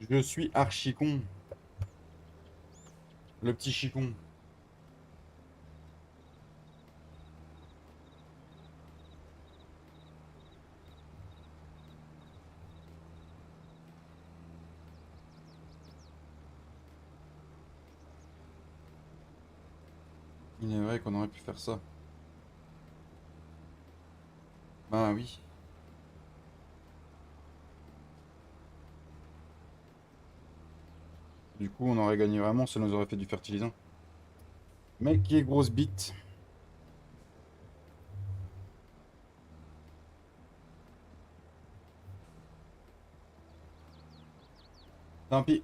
Je suis archi con. Le petit chicon. Il est vrai qu'on aurait pu faire ça. Bah oui. Du coup, on aurait gagné vraiment, ça nous aurait fait du fertilisant. Mec qui est grosse bite. Tant pis.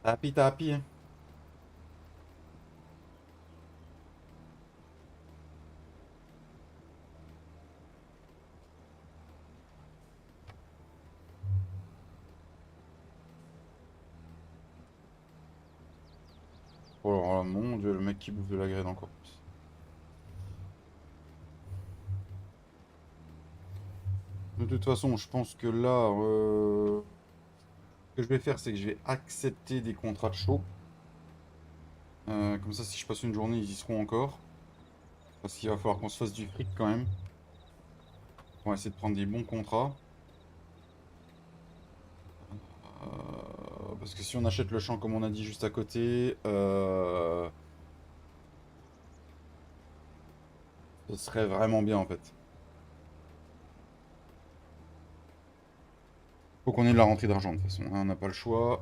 Tapi. Hein. Oh là, mon dieu, le mec qui bouffe de la graine encore plus. De toute façon, je pense que là, ce que je vais faire, c'est que je vais accepter des contrats de show. Comme ça, si je passe une journée, ils y seront encore. Parce qu'il va falloir qu'on se fasse du fric quand même. On va essayer de prendre des bons contrats. Parce que si on achète le champ comme on a dit juste à côté, ce serait vraiment bien en fait. Faut qu'on ait de la rentrée d'argent de toute façon, hein, on n'a pas le choix.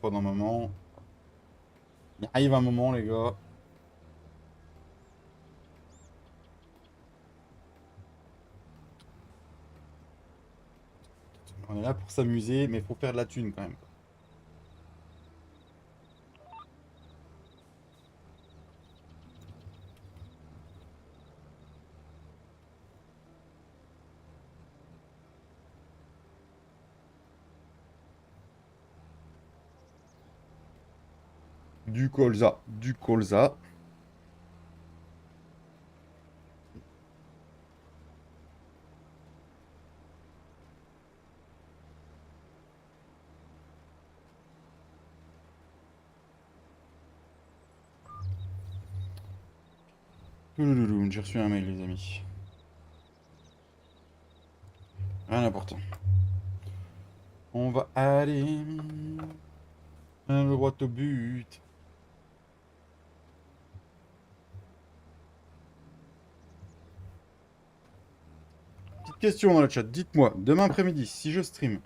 Pas d'un moment. Il arrive un moment les gars. On est là pour s'amuser, mais faut faire de la thune quand même. Du colza, du colza. Toulouloulou, j'ai reçu un mail les amis. Rien d'important. On va aller droit au but. Petite question dans le chat, dites-moi, demain après-midi, si je stream,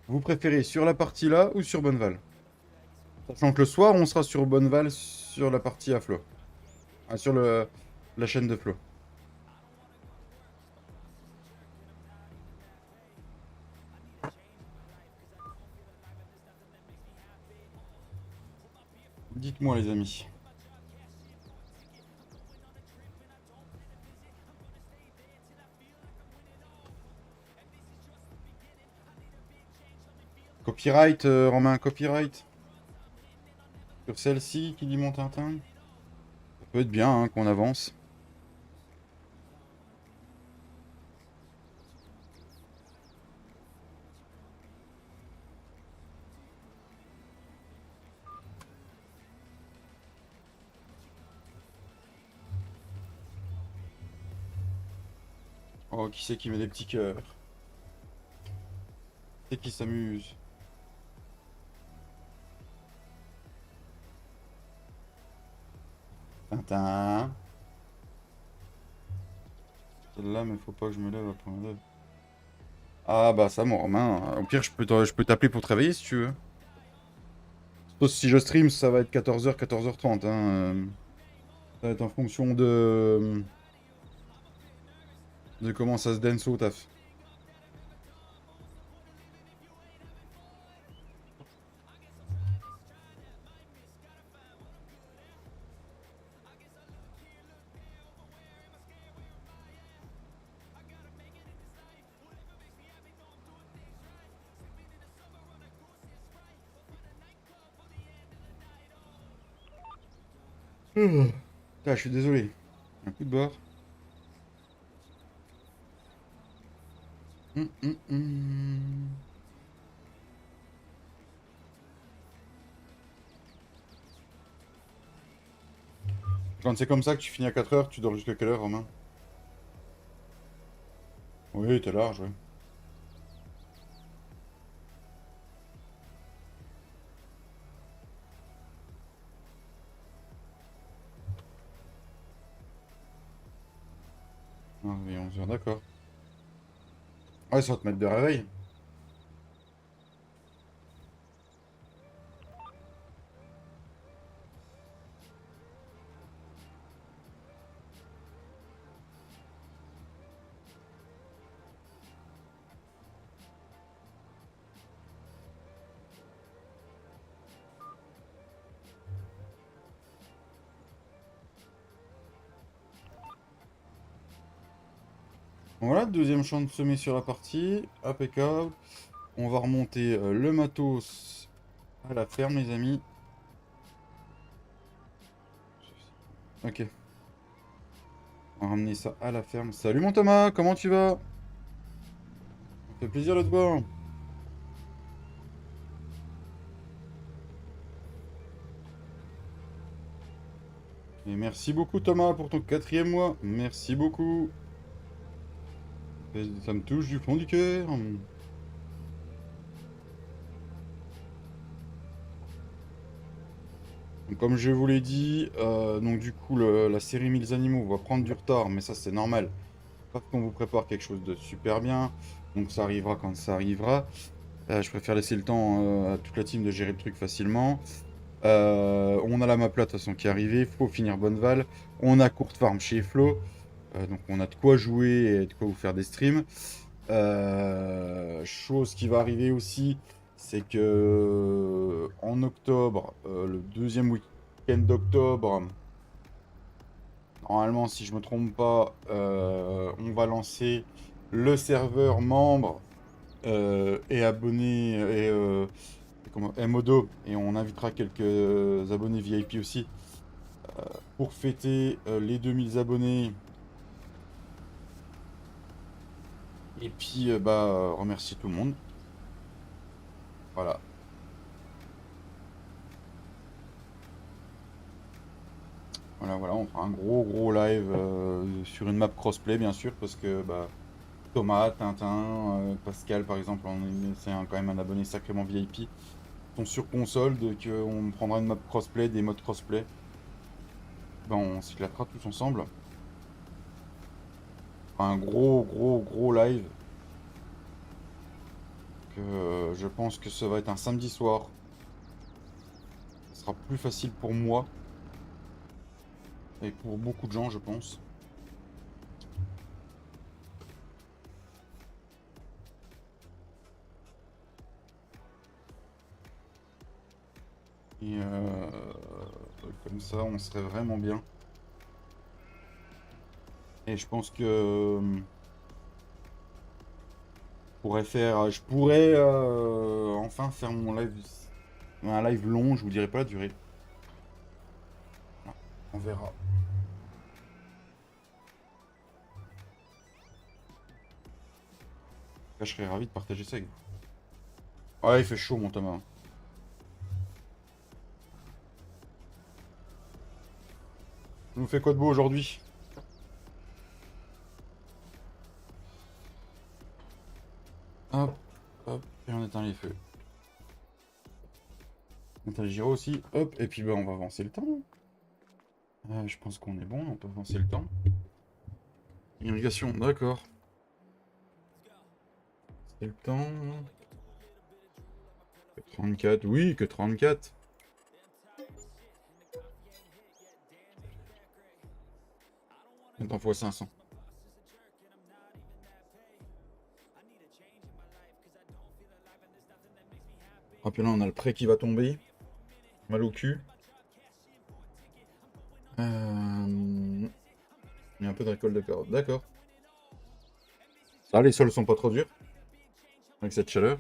vous préférez sur la partie là ou sur Bonneval? Sachant que le soir, on sera sur Bonneval sur la partie à Flo. Ah, sur la chaîne de Flo. Dites-moi les amis. Copyright, Romain, copyright. Sur celle-ci qui dit mon Tintin. Ça peut être bien hein, qu'on avance. Oh, qui c'est qui met des petits cœurs? C'est qui s'amuse? Tintin. Celle-là, mais faut pas que je me lève après me lève. Ah bah ça, mon Romain. Au pire, je peux t'appeler pour travailler si tu veux. Sauf si je stream, ça va être 14h, 14h30. Hein. Ça va être en fonction de comment ça se dance au taf. Putain, je suis désolé. Un coup de barre. Hum. Quand c'est comme ça que tu finis à 4h, tu dors jusqu'à quelle heure, Romain? Oui, t'es large, ouais. Ah oui, 11h, d'accord. Ouais, ça va te mettre de réveil. Voilà, deuxième champ de semé sur la partie. Impeccable. On va remonter le matos à la ferme, les amis. Ok. On va ramener ça à la ferme. Salut mon Thomas, comment tu vas? Ça fait plaisir de te voir. Et merci beaucoup Thomas pour ton 4e mois. Merci beaucoup. Ça me touche du fond du cœur. Donc, comme je vous l'ai dit, donc du coup la série 1000 animaux va prendre du retard, mais ça c'est normal. Parce qu'on vous prépare quelque chose de super bien. Donc ça arrivera quand ça arrivera. Je préfère laisser le temps à toute la team de gérer le truc facilement. On a la map là de toute façon qui est arrivée. Faut finir Bonneval. On a Courte Farm chez Flo. Donc on a de quoi jouer et de quoi vous faire des streams. Chose qui va arriver aussi, c'est que en octobre, le deuxième week-end d'octobre, normalement si je me trompe pas, on va lancer le serveur membre et abonnés et modo, et on invitera quelques abonnés VIP aussi pour fêter les 2000 abonnés. Et puis, remercier tout le monde. Voilà. Voilà, on fera un gros live sur une map crossplay, bien sûr, parce que Thomas, Tintin, Pascal, par exemple, c'est quand même un abonné sacrément VIP. Sont sur console, donc on prendra une map crossplay, des modes crossplay. On s'éclatera tous ensemble. Un gros live. Je pense que ça va être un samedi soir. Ce sera plus facile pour moi. Et pour beaucoup de gens, je pense. Et comme ça, on serait vraiment bien. Et je pense que je pourrais enfin faire mon live, un live long. Je vous dirai pas la durée. On verra. Là, je serais ravi de partager ça avec vous. Ouais, il fait chaud, mon Thomas. Je vous fais quoi de beau aujourd'hui? Hop, hop, et on éteint les feux. On éteint les gyros aussi, hop, et puis on va avancer le temps. Je pense qu'on est bon, on peut avancer le temps. Irrigation, d'accord. C'est le temps. Que 34, oui, que 34. Attends, fois 500. Ah, puis là, on a le prêt qui va tomber. Mal au cul. Il y a un peu de récolte de carottes, d'accord. Ah, les sols sont pas trop durs. Avec cette chaleur.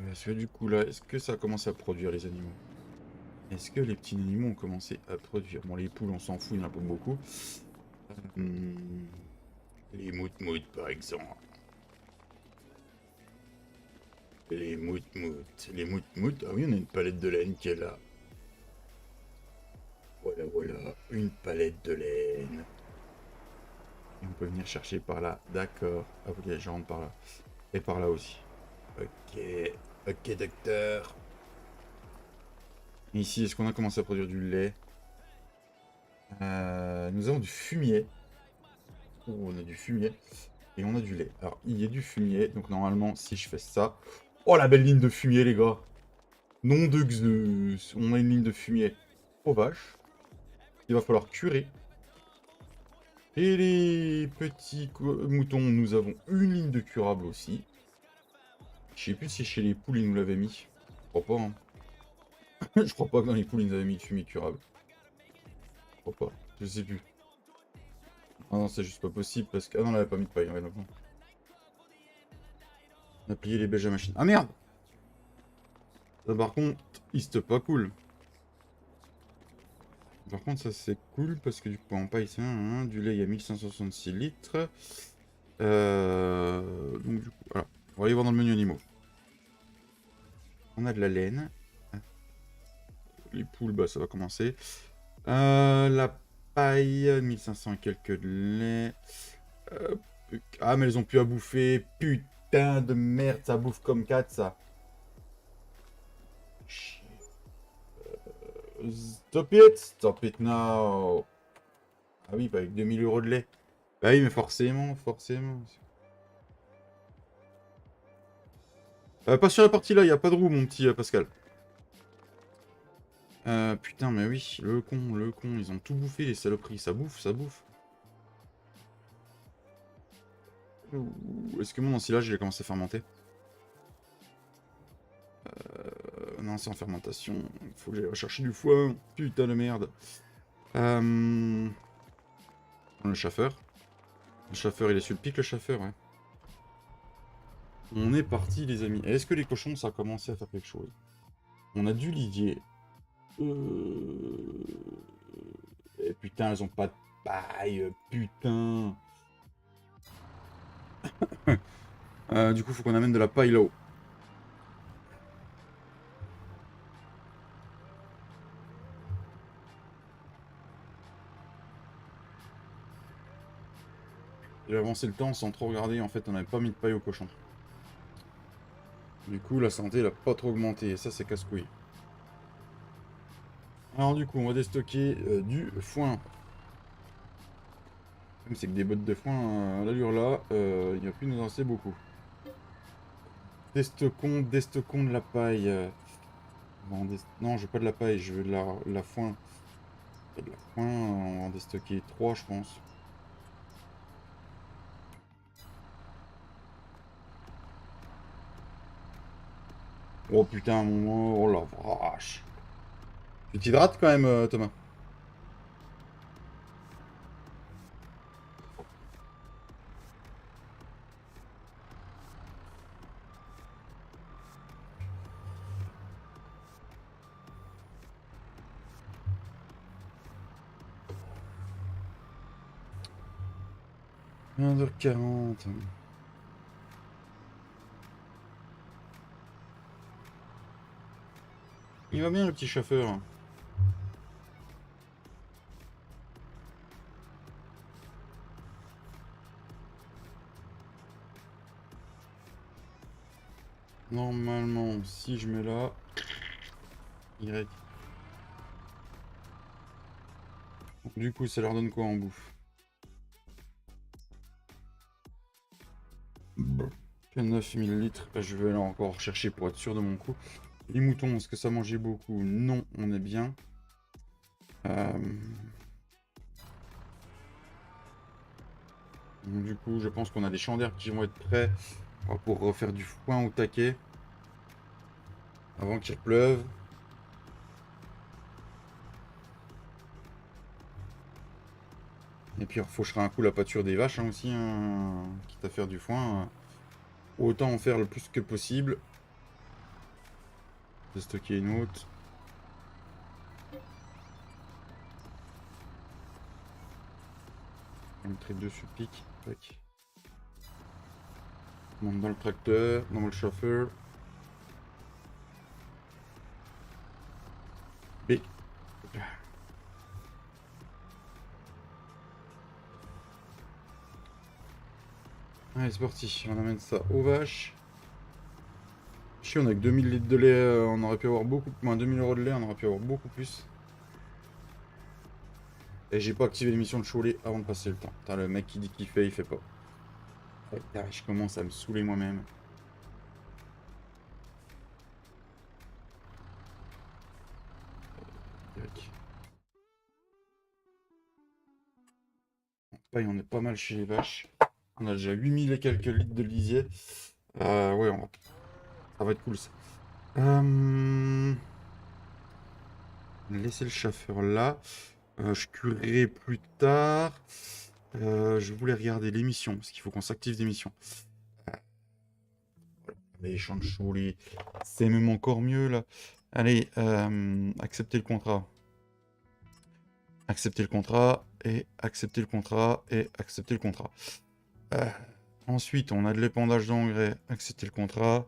Parce que du coup, là, est-ce que ça a commencé à produire les animaux? Est-ce que les petits animaux ont commencé à produire? Bon, les poules, on s'en fout, il y en a pas beaucoup. Les mout-mout, par exemple. Les mout-mout. Les mout-mout. Ah oui, on a une palette de laine qui est là. Voilà, une palette de laine. Et on peut venir chercher par là. D'accord. Ah, ok, je rentre par là. Et par là aussi. Ok, docteur. Et ici, est-ce qu'on a commencé à produire du lait? Nous avons du fumier. Oh, on a du fumier. Et on a du lait. Alors, il y a du fumier. Donc, normalement, si je fais ça... Oh, la belle ligne de fumier, les gars. Nom de Zeus. On a une ligne de fumier aux vaches. Il va falloir curer. Et les petits moutons, nous avons une ligne de curable aussi. Je sais plus si chez les poules, ils nous l'avaient mis. Je crois pas, hein. Je crois pas que dans les poules, ils nous avaient mis de fumier curable. Je crois pas. Je sais plus. Ah non, c'est juste pas possible parce que... Ah non, on avait pas mis de paille. Ouais, donc non. On a plié les beiges à machine. Ah merde! Ça, par contre, c'est pas cool. Par contre, ça c'est cool parce que du coup, en paille, c'est du lait, il y a 1566 litres. Donc, du coup, voilà. On va aller voir dans le menu animaux. On a de la laine. Les poules, bah ça va commencer. La paille, 1500 et quelques de lait. Ah, mais elles ont plus à bouffer. Putain de merde, ça bouffe comme 4 ça. Stop it now. Ah oui, bah avec 2000 € de lait. Bah oui, mais forcément. Pas sur la partie là, il a pas de roue, mon petit Pascal. Putain, mais oui, le con, ils ont tout bouffé, les saloperies. Ça bouffe. Est-ce que mon ensilage, il a commencé à fermenter? Non, c'est en fermentation. Il faut que j'aille rechercher du foin. Putain de merde. Le chauffeur. Le chauffeur, il est sur le pic, le chauffeur, ouais. On est parti, les amis. Est-ce que les cochons, ça a commencé à faire quelque chose? On a du lisier. Et putain, elles ont pas de paille. Putain. Du coup, faut qu'on amène de la paille là-haut. J'ai avancé le temps sans trop regarder. En fait, on n'avait pas mis de paille au cochon. Du coup, la santé, elle a pas trop augmenté. Et ça, c'est casse-couille. Alors, du coup, on va déstocker du foin. C'est que des bottes de foin à l'allure là, il va plus nous en rester beaucoup. Déstockons de la paille. Non, je veux pas de la paille, je veux de la foin. De la foin, on va en déstocker 3, je pense. Oh putain, oh la vache. Tu t'hydrates quand même, Thomas? – 1h40. Il va bien le petit chauffeur. Normalement, si je mets là, Y. Du coup, ça leur donne quoi en bouffe? 9000 litres. Je vais là encore chercher pour être sûr de mon coup. Les moutons, est-ce que ça mangeait beaucoup? Non, on est bien. Donc, du coup, je pense qu'on a des champs d'herbe qui vont être prêts pour refaire du foin au taquet avant qu'il pleuve. Et puis, on fauchera un coup la pâture des vaches aussi, quitte à faire du foin. Autant en faire le plus que possible. De stocker une autre. On mettrait dessus le pic. Tac. On monte dans le tracteur, dans le chauffeur. B. Allez, c'est parti. On amène ça aux vaches. Chier, on a que 2000 litres de lait. On aurait pu avoir beaucoup. Moins 2000 € de lait, on aurait pu avoir beaucoup plus. Et j'ai pas activé l'émission de Cholet avant de passer le temps. Putain, le mec qui dit qu'il fait, il fait pas. Putain, je commence à me saouler moi-même. Pareil, on est pas mal chez les vaches. On a déjà 8000 et quelques litres de lisier. Ouais, ça va être cool ça. On a laissé le chauffeur là. Je curerai plus tard. Je voulais regarder l'émission, parce qu'il faut qu'on s'active d'émission. Les champs de choulis, c'est même encore mieux là. Allez, accepter le contrat. Accepter le contrat, et accepter le contrat, et accepter le contrat. Ensuite, on a de l'épandage d'engrais, accepter le contrat.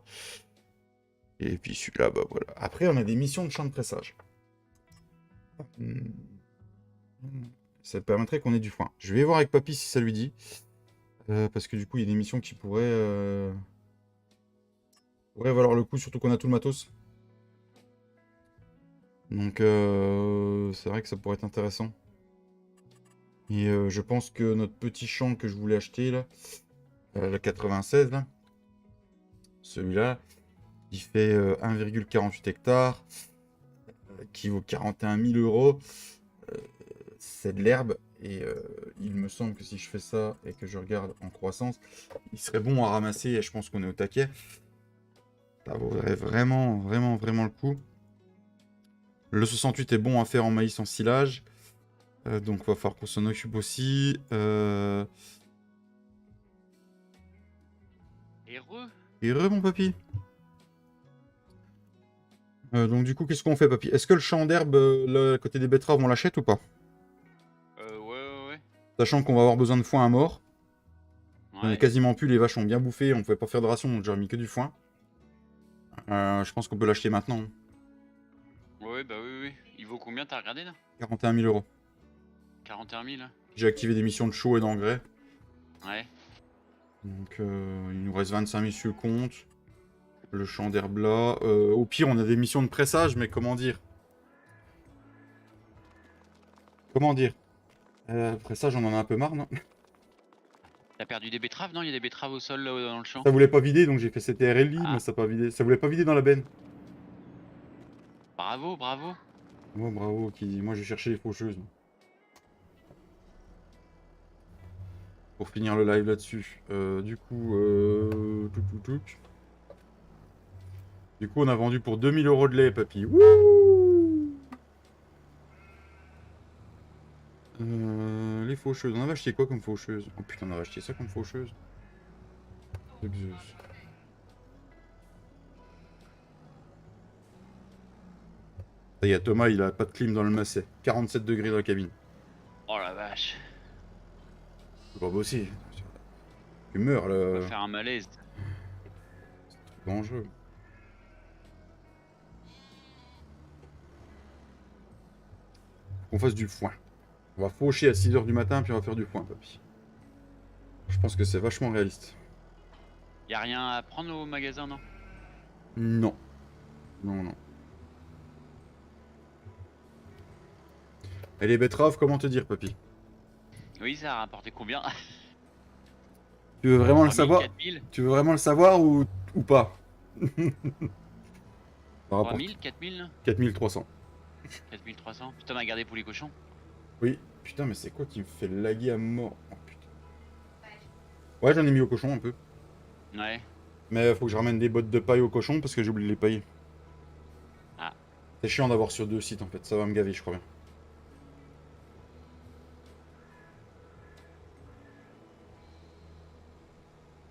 Et puis celui-là, bah voilà. Après, on a des missions de champ de pressage. Ça permettrait qu'on ait du foin. Je vais voir avec Papy si ça lui dit. Parce que du coup, il y a des missions qui pourraient valoir le coup, surtout qu'on a tout le matos. Donc, c'est vrai que ça pourrait être intéressant. Et je pense que notre petit champ que je voulais acheter, là, le 96, là, celui-là, il fait 1,48 hectares, qui vaut 41 000 euros. C'est de l'herbe, et il me semble que si je fais ça et que je regarde en croissance, il serait bon à ramasser, et je pense qu'on est au taquet. Ça vaudrait vraiment, vraiment, vraiment le coup. Le 68 est bon à faire en maïs en silage. Donc, il va falloir qu'on s'en occupe aussi. Heureux, mon papy. Donc, du coup, qu'est-ce qu'on fait, papy? Est-ce que le champ d'herbe, là, à côté des betteraves, on l'achète ou pas? Ouais. Sachant qu'on va avoir besoin de foin à mort. On Ouais. est quasiment plus, les vaches ont bien bouffé, on pouvait pas faire de ration, donc j'aurais mis que du foin. Je pense qu'on peut l'acheter maintenant. Ouais, bah oui. Il vaut combien, t'as regardé là? 41 000 euros. 41 000 là? J'ai activé des missions de chaud et d'engrais. Ouais. Donc, il nous reste 25 000 sur le compte. Le champ d'herbe là. Au pire, on a des missions de pressage, mais comment dire? Pressage, on en a un peu marre, non? T'as perdu des betteraves, non? Il y a des betteraves au sol là dans le champ. Ça voulait pas vider, donc j'ai fait CTRLI, Ah. mais ça pas vidé. Ça voulait pas vider dans la benne. Bravo. Ouais, bravo, moi j'ai cherché les faucheuses. Pour finir le live là-dessus. Du coup, Du coup, on a vendu pour 2000 euros de lait, papy. Wouh! Les faucheuses. On avait acheté quoi comme faucheuse? Oh putain, on avait acheté ça comme faucheuse. Ça y est, Thomas, il a pas de clim dans le masset. 47 degrés dans la cabine. Oh la vache. C'est pas possible. Tu meurs On là. va faire un malaise. C'est dangereux. Qu'on fasse du foin. On va faucher à 6h du matin, puis on va faire du foin, papy. Je pense que c'est vachement réaliste. Y a rien à prendre au magasin, non? Non. Et les betteraves, comment te dire, papy? Oui, ça a rapporté combien? Tu veux vraiment le 3000, savoir? 4000? Tu veux vraiment le savoir ou pas? Par rapport 3000, 4000? 4300. 4300? Putain, m'a gardé pour les cochons? Oui. Putain, mais c'est quoi qui me fait laguer à mort? Oh putain. Ouais, j'en ai mis au cochon un peu. Ouais. Mais faut que je ramène des bottes de paille au cochon parce que j'ai oublié de les pailler. Ah. C'est chiant d'avoir sur 2 sites en fait, ça va me gaver, je crois bien.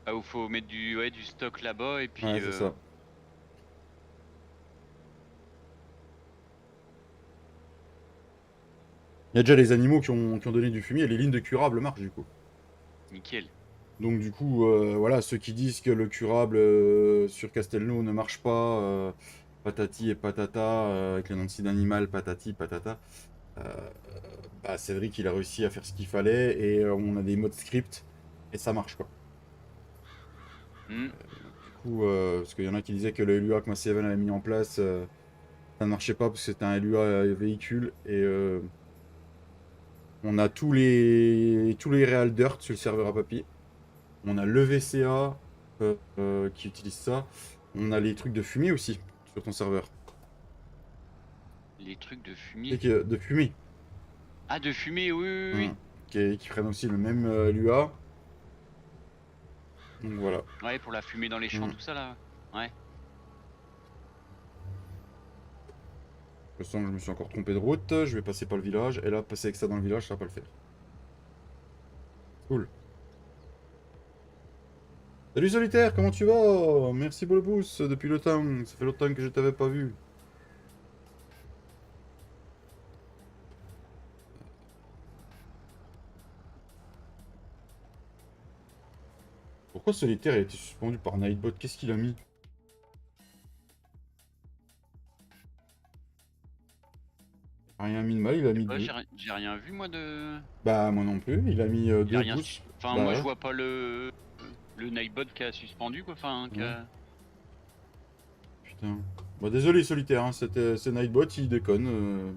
Ah, où faut mettre du stock là-bas et puis. Ouais, c'est ça. Il y a déjà les animaux qui ont donné du fumier et les lignes de curable marchent du coup. Nickel. Donc du coup, voilà, ceux qui disent que le curable sur Castelnau ne marche pas, patati et patata, avec les noms de site d'animal, patati patata, bah Cédric il a réussi à faire ce qu'il fallait et on a des modes script et ça marche quoi. Du coup, parce qu'il y en a qui disaient que le LUA que Maseven avait mis en place, ça ne marchait pas parce que c'était un LUA véhicule et on a tous les Real Dirt sur le serveur à papier. On a le VCA qui utilise ça. On a les trucs de fumier aussi sur ton serveur. Les trucs de fumier. De fumée. Ah, de fumée, oui. Qui prennent aussi le même LUA. Donc voilà. Ouais, pour la fumée dans les champs, tout ça là. Ouais. Je sens que je me suis encore trompé de route. Je vais passer par le village. Et là, passer avec ça dans le village, ça va pas le faire. Cool. Salut Solitaire, comment tu vas? Merci pour le boost depuis le temps. Ça fait longtemps que je t'avais pas vu. Pourquoi Solitaire a été suspendu par Nightbot? Qu'est-ce qu'il a mis? Rien mis de mal, il a mis Ouais, 2. j'ai rien vu moi de. Bah moi non plus, il a mis J'ai 2 rien boosts. Enfin, Bah moi je ouais. vois pas le Nightbot qui a suspendu quoi. Enfin, qui Ouais. a... Putain. Bah désolé Solitaire, hein, c'est Nightbot, il déconne.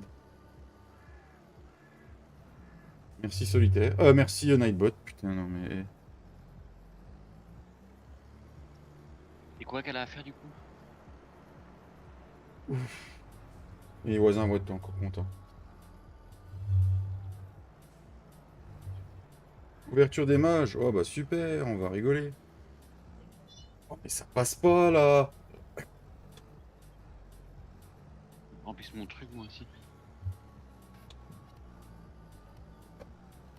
Merci Solitaire. Merci Nightbot. Putain, non mais... Et quoi qu'elle a à faire du coup? Et les voisins vont être encore contents. Ouverture des mages. Oh bah super, on va rigoler. Oh mais ça passe pas là. Remplisse mon truc moi aussi.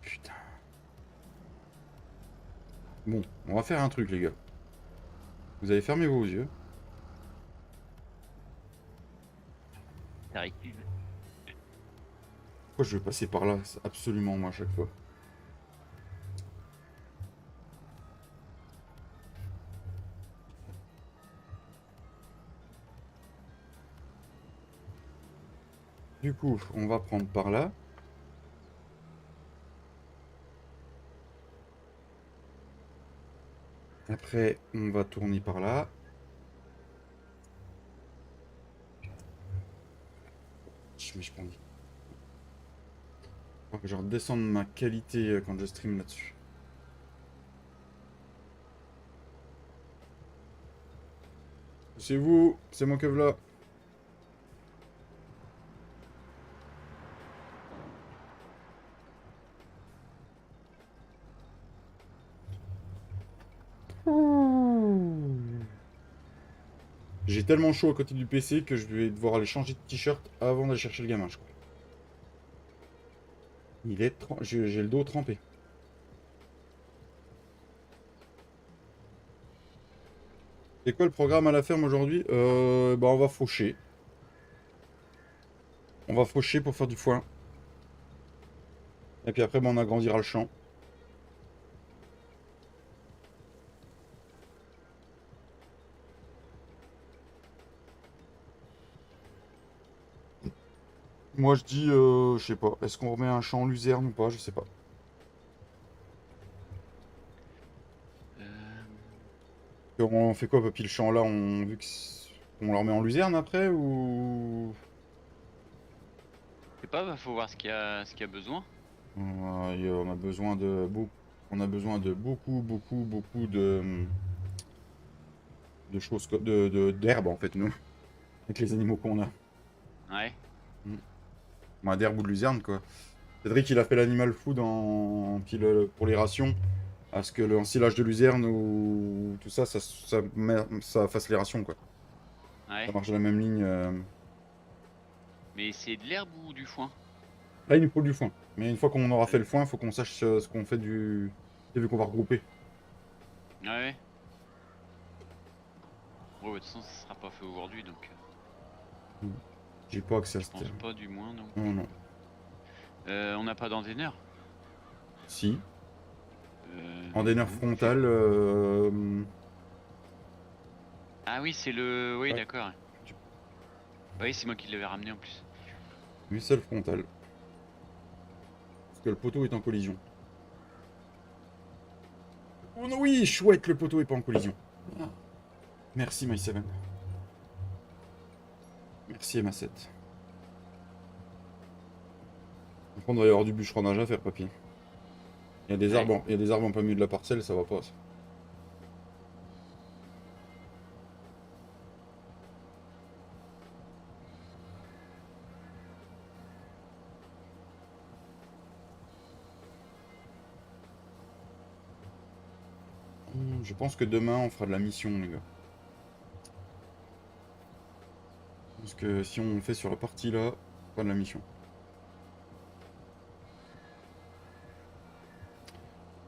Putain. Bon, on va faire un truc les gars. Vous allez fermer vos yeux. T'arrives. Pourquoi je vais passer par là? C'est absolument moi à chaque fois. Du coup, on va prendre par là. Après, on va tourner par là. Mais je prends. Faut que je redescende ma qualité quand je stream là-dessus. C'est vous, c'est mon Kevlar. J'ai tellement chaud à côté du PC que je vais devoir aller changer de t-shirt avant d'aller chercher le gamin, je crois. J'ai le dos trempé. C'est quoi le programme à la ferme aujourd'hui? Bah on va faucher. On va faucher pour faire du foin. Et puis après, bah, on agrandira le champ. Moi je dis, je sais pas, est-ce qu'on remet un champ en luzerne ou pas? Je sais pas. On fait quoi, papy, le champ là, vu que on le remet en luzerne après ou... Je sais pas, bah, faut voir ce qu'il y a besoin. On a besoin de beaucoup, on a besoin de beaucoup de choses, d'herbe en fait, nous, avec les animaux qu'on a. Ouais. Bah, d'herbe ou de luzerne, quoi. Cédric, il a fait l'animal food pour les rations, à ce que le ensilage de luzerne ou tout ça, ça fasse les rations, quoi. Ouais. Ça marche de la même ligne. Mais c'est de l'herbe ou du foin? Là, il nous faut du foin. Mais une fois qu'on aura fait le foin, il faut qu'on sache ce qu'on fait vu qu'on va regrouper. Ouais. Ouais, de toute façon, ça sera pas fait aujourd'hui donc. J'ai pas accès à Je ce pense terme. pas du moins donc. Non, non. On n'a pas d'anténeur. Si. Euh, Anteneur non. frontal. Ah oui, c'est le. Oui, Ouais. d'accord. Oui, c'est moi qui l'avais ramené en plus. Mussel frontal. Parce que le poteau est en collision. Oh non, oui, chouette, le poteau est pas en collision. Merci, My7. Merci, Emma7. Par contre, il va y avoir du bûcheronnage à faire, papy. Il y a des arbres, il y a des arbres en plein milieu de la parcelle, ça va pas. Ça. Je pense que demain, on fera de la mission, les gars. Parce que si on fait sur la partie là, pas de la mission.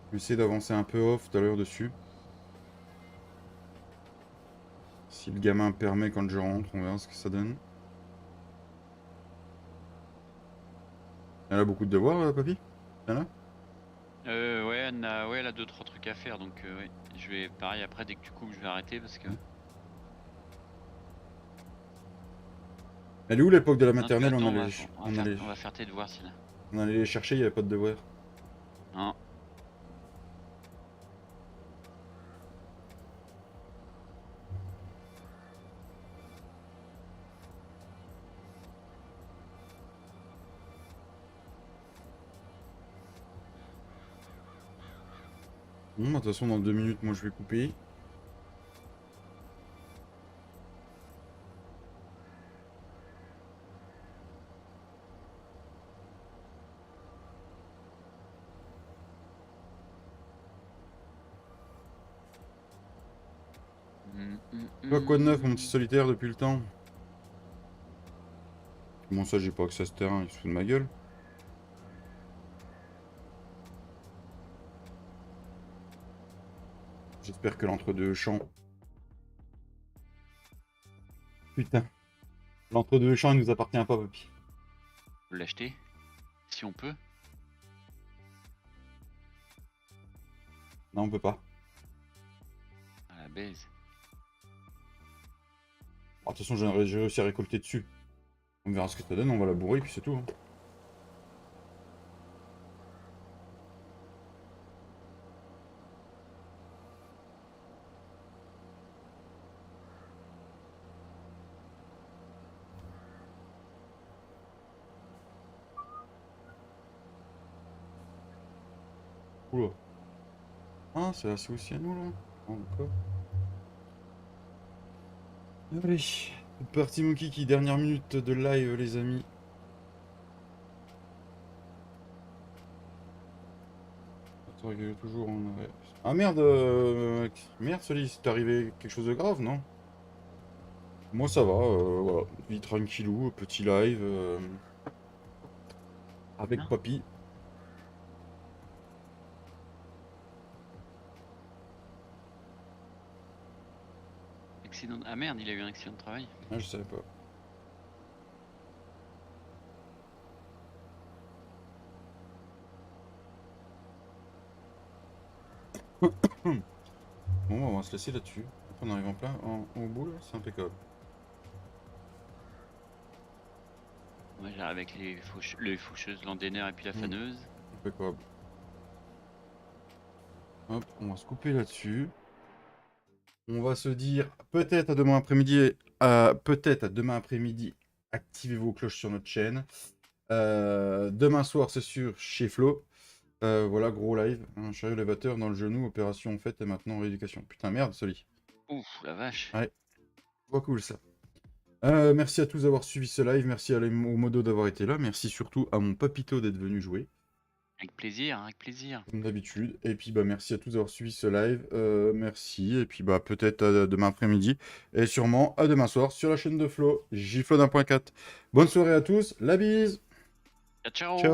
Je vais essayer d'avancer un peu off tout à l'heure dessus. Si le gamin permet quand je rentre, on verra ce que ça donne. Elle a beaucoup de devoirs, papy? Y'en a? Ouais, elle a 2-3 trucs à faire, donc ouais. Je vais, pareil, après, dès que tu coupes, je vais arrêter parce que... Elle est où l'époque de la Non, maternelle? attends, On allait on va faire tes devoirs, Sylvain. on allait les chercher, il n'y avait pas de devoirs. Non. Bon, de toute façon, dans 2 minutes, moi je vais couper. Toi, quoi de neuf, mon petit solitaire, depuis le temps? Comment ça, j'ai pas accès à ce terrain? Il se fout de ma gueule. J'espère que l'entre-deux champs... Putain. L'entre-deux champs, il nous appartient pas, papy. Faut l'acheter, si on peut. Non, on peut pas. À la baise. Bon, de toute façon, j'ai réussi à récolter dessus. On verra ce que ça donne, on va la bourrer, puis c'est tout. Hein. Oula. Ah, c'est là, c'est aussi à nous, là. Oh, d'accord. Allez, c'est parti, mon kiki. Dernière minute de live, les amis. Attends, il y a toujours en arrêt. Ah merde, merde, Solis, c'est arrivé quelque chose de grave, non? Moi, ça va, voilà. Vie tranquillou, petit live. Avec Non. papy. Accident... Ah merde, il a eu un accident de travail. Ah, je savais pas. Bon, on va se laisser là-dessus. Après, on arrive en plein au bout, là, c'est impeccable. Moi j'arrive avec les faucheuses, l'andener et puis la faneuse. Impeccable. Hop, on va se couper là-dessus. On va se dire peut-être à demain après-midi. Peut-être à demain après-midi. Activez vos cloches sur notre chaîne. Demain soir, c'est sûr, chez Flo. Voilà, gros live. Un chariot élévateur dans le genou, opération faite et maintenant rééducation. Putain, merde, Soli. Ouf, la vache. Ouais. Pas cool ça. Merci à tous d'avoir suivi ce live. Merci au modo d'avoir été là. Merci surtout à mon papito d'être venu jouer. Avec plaisir, avec plaisir. Comme d'habitude. Et puis bah merci à tous d'avoir suivi ce live. Merci. Et puis bah peut-être à demain après-midi. Et sûrement à demain soir sur la chaîne de Flo, Jflo 1.4. Bonne soirée à tous. La bise. Ciao, ciao. Ciao.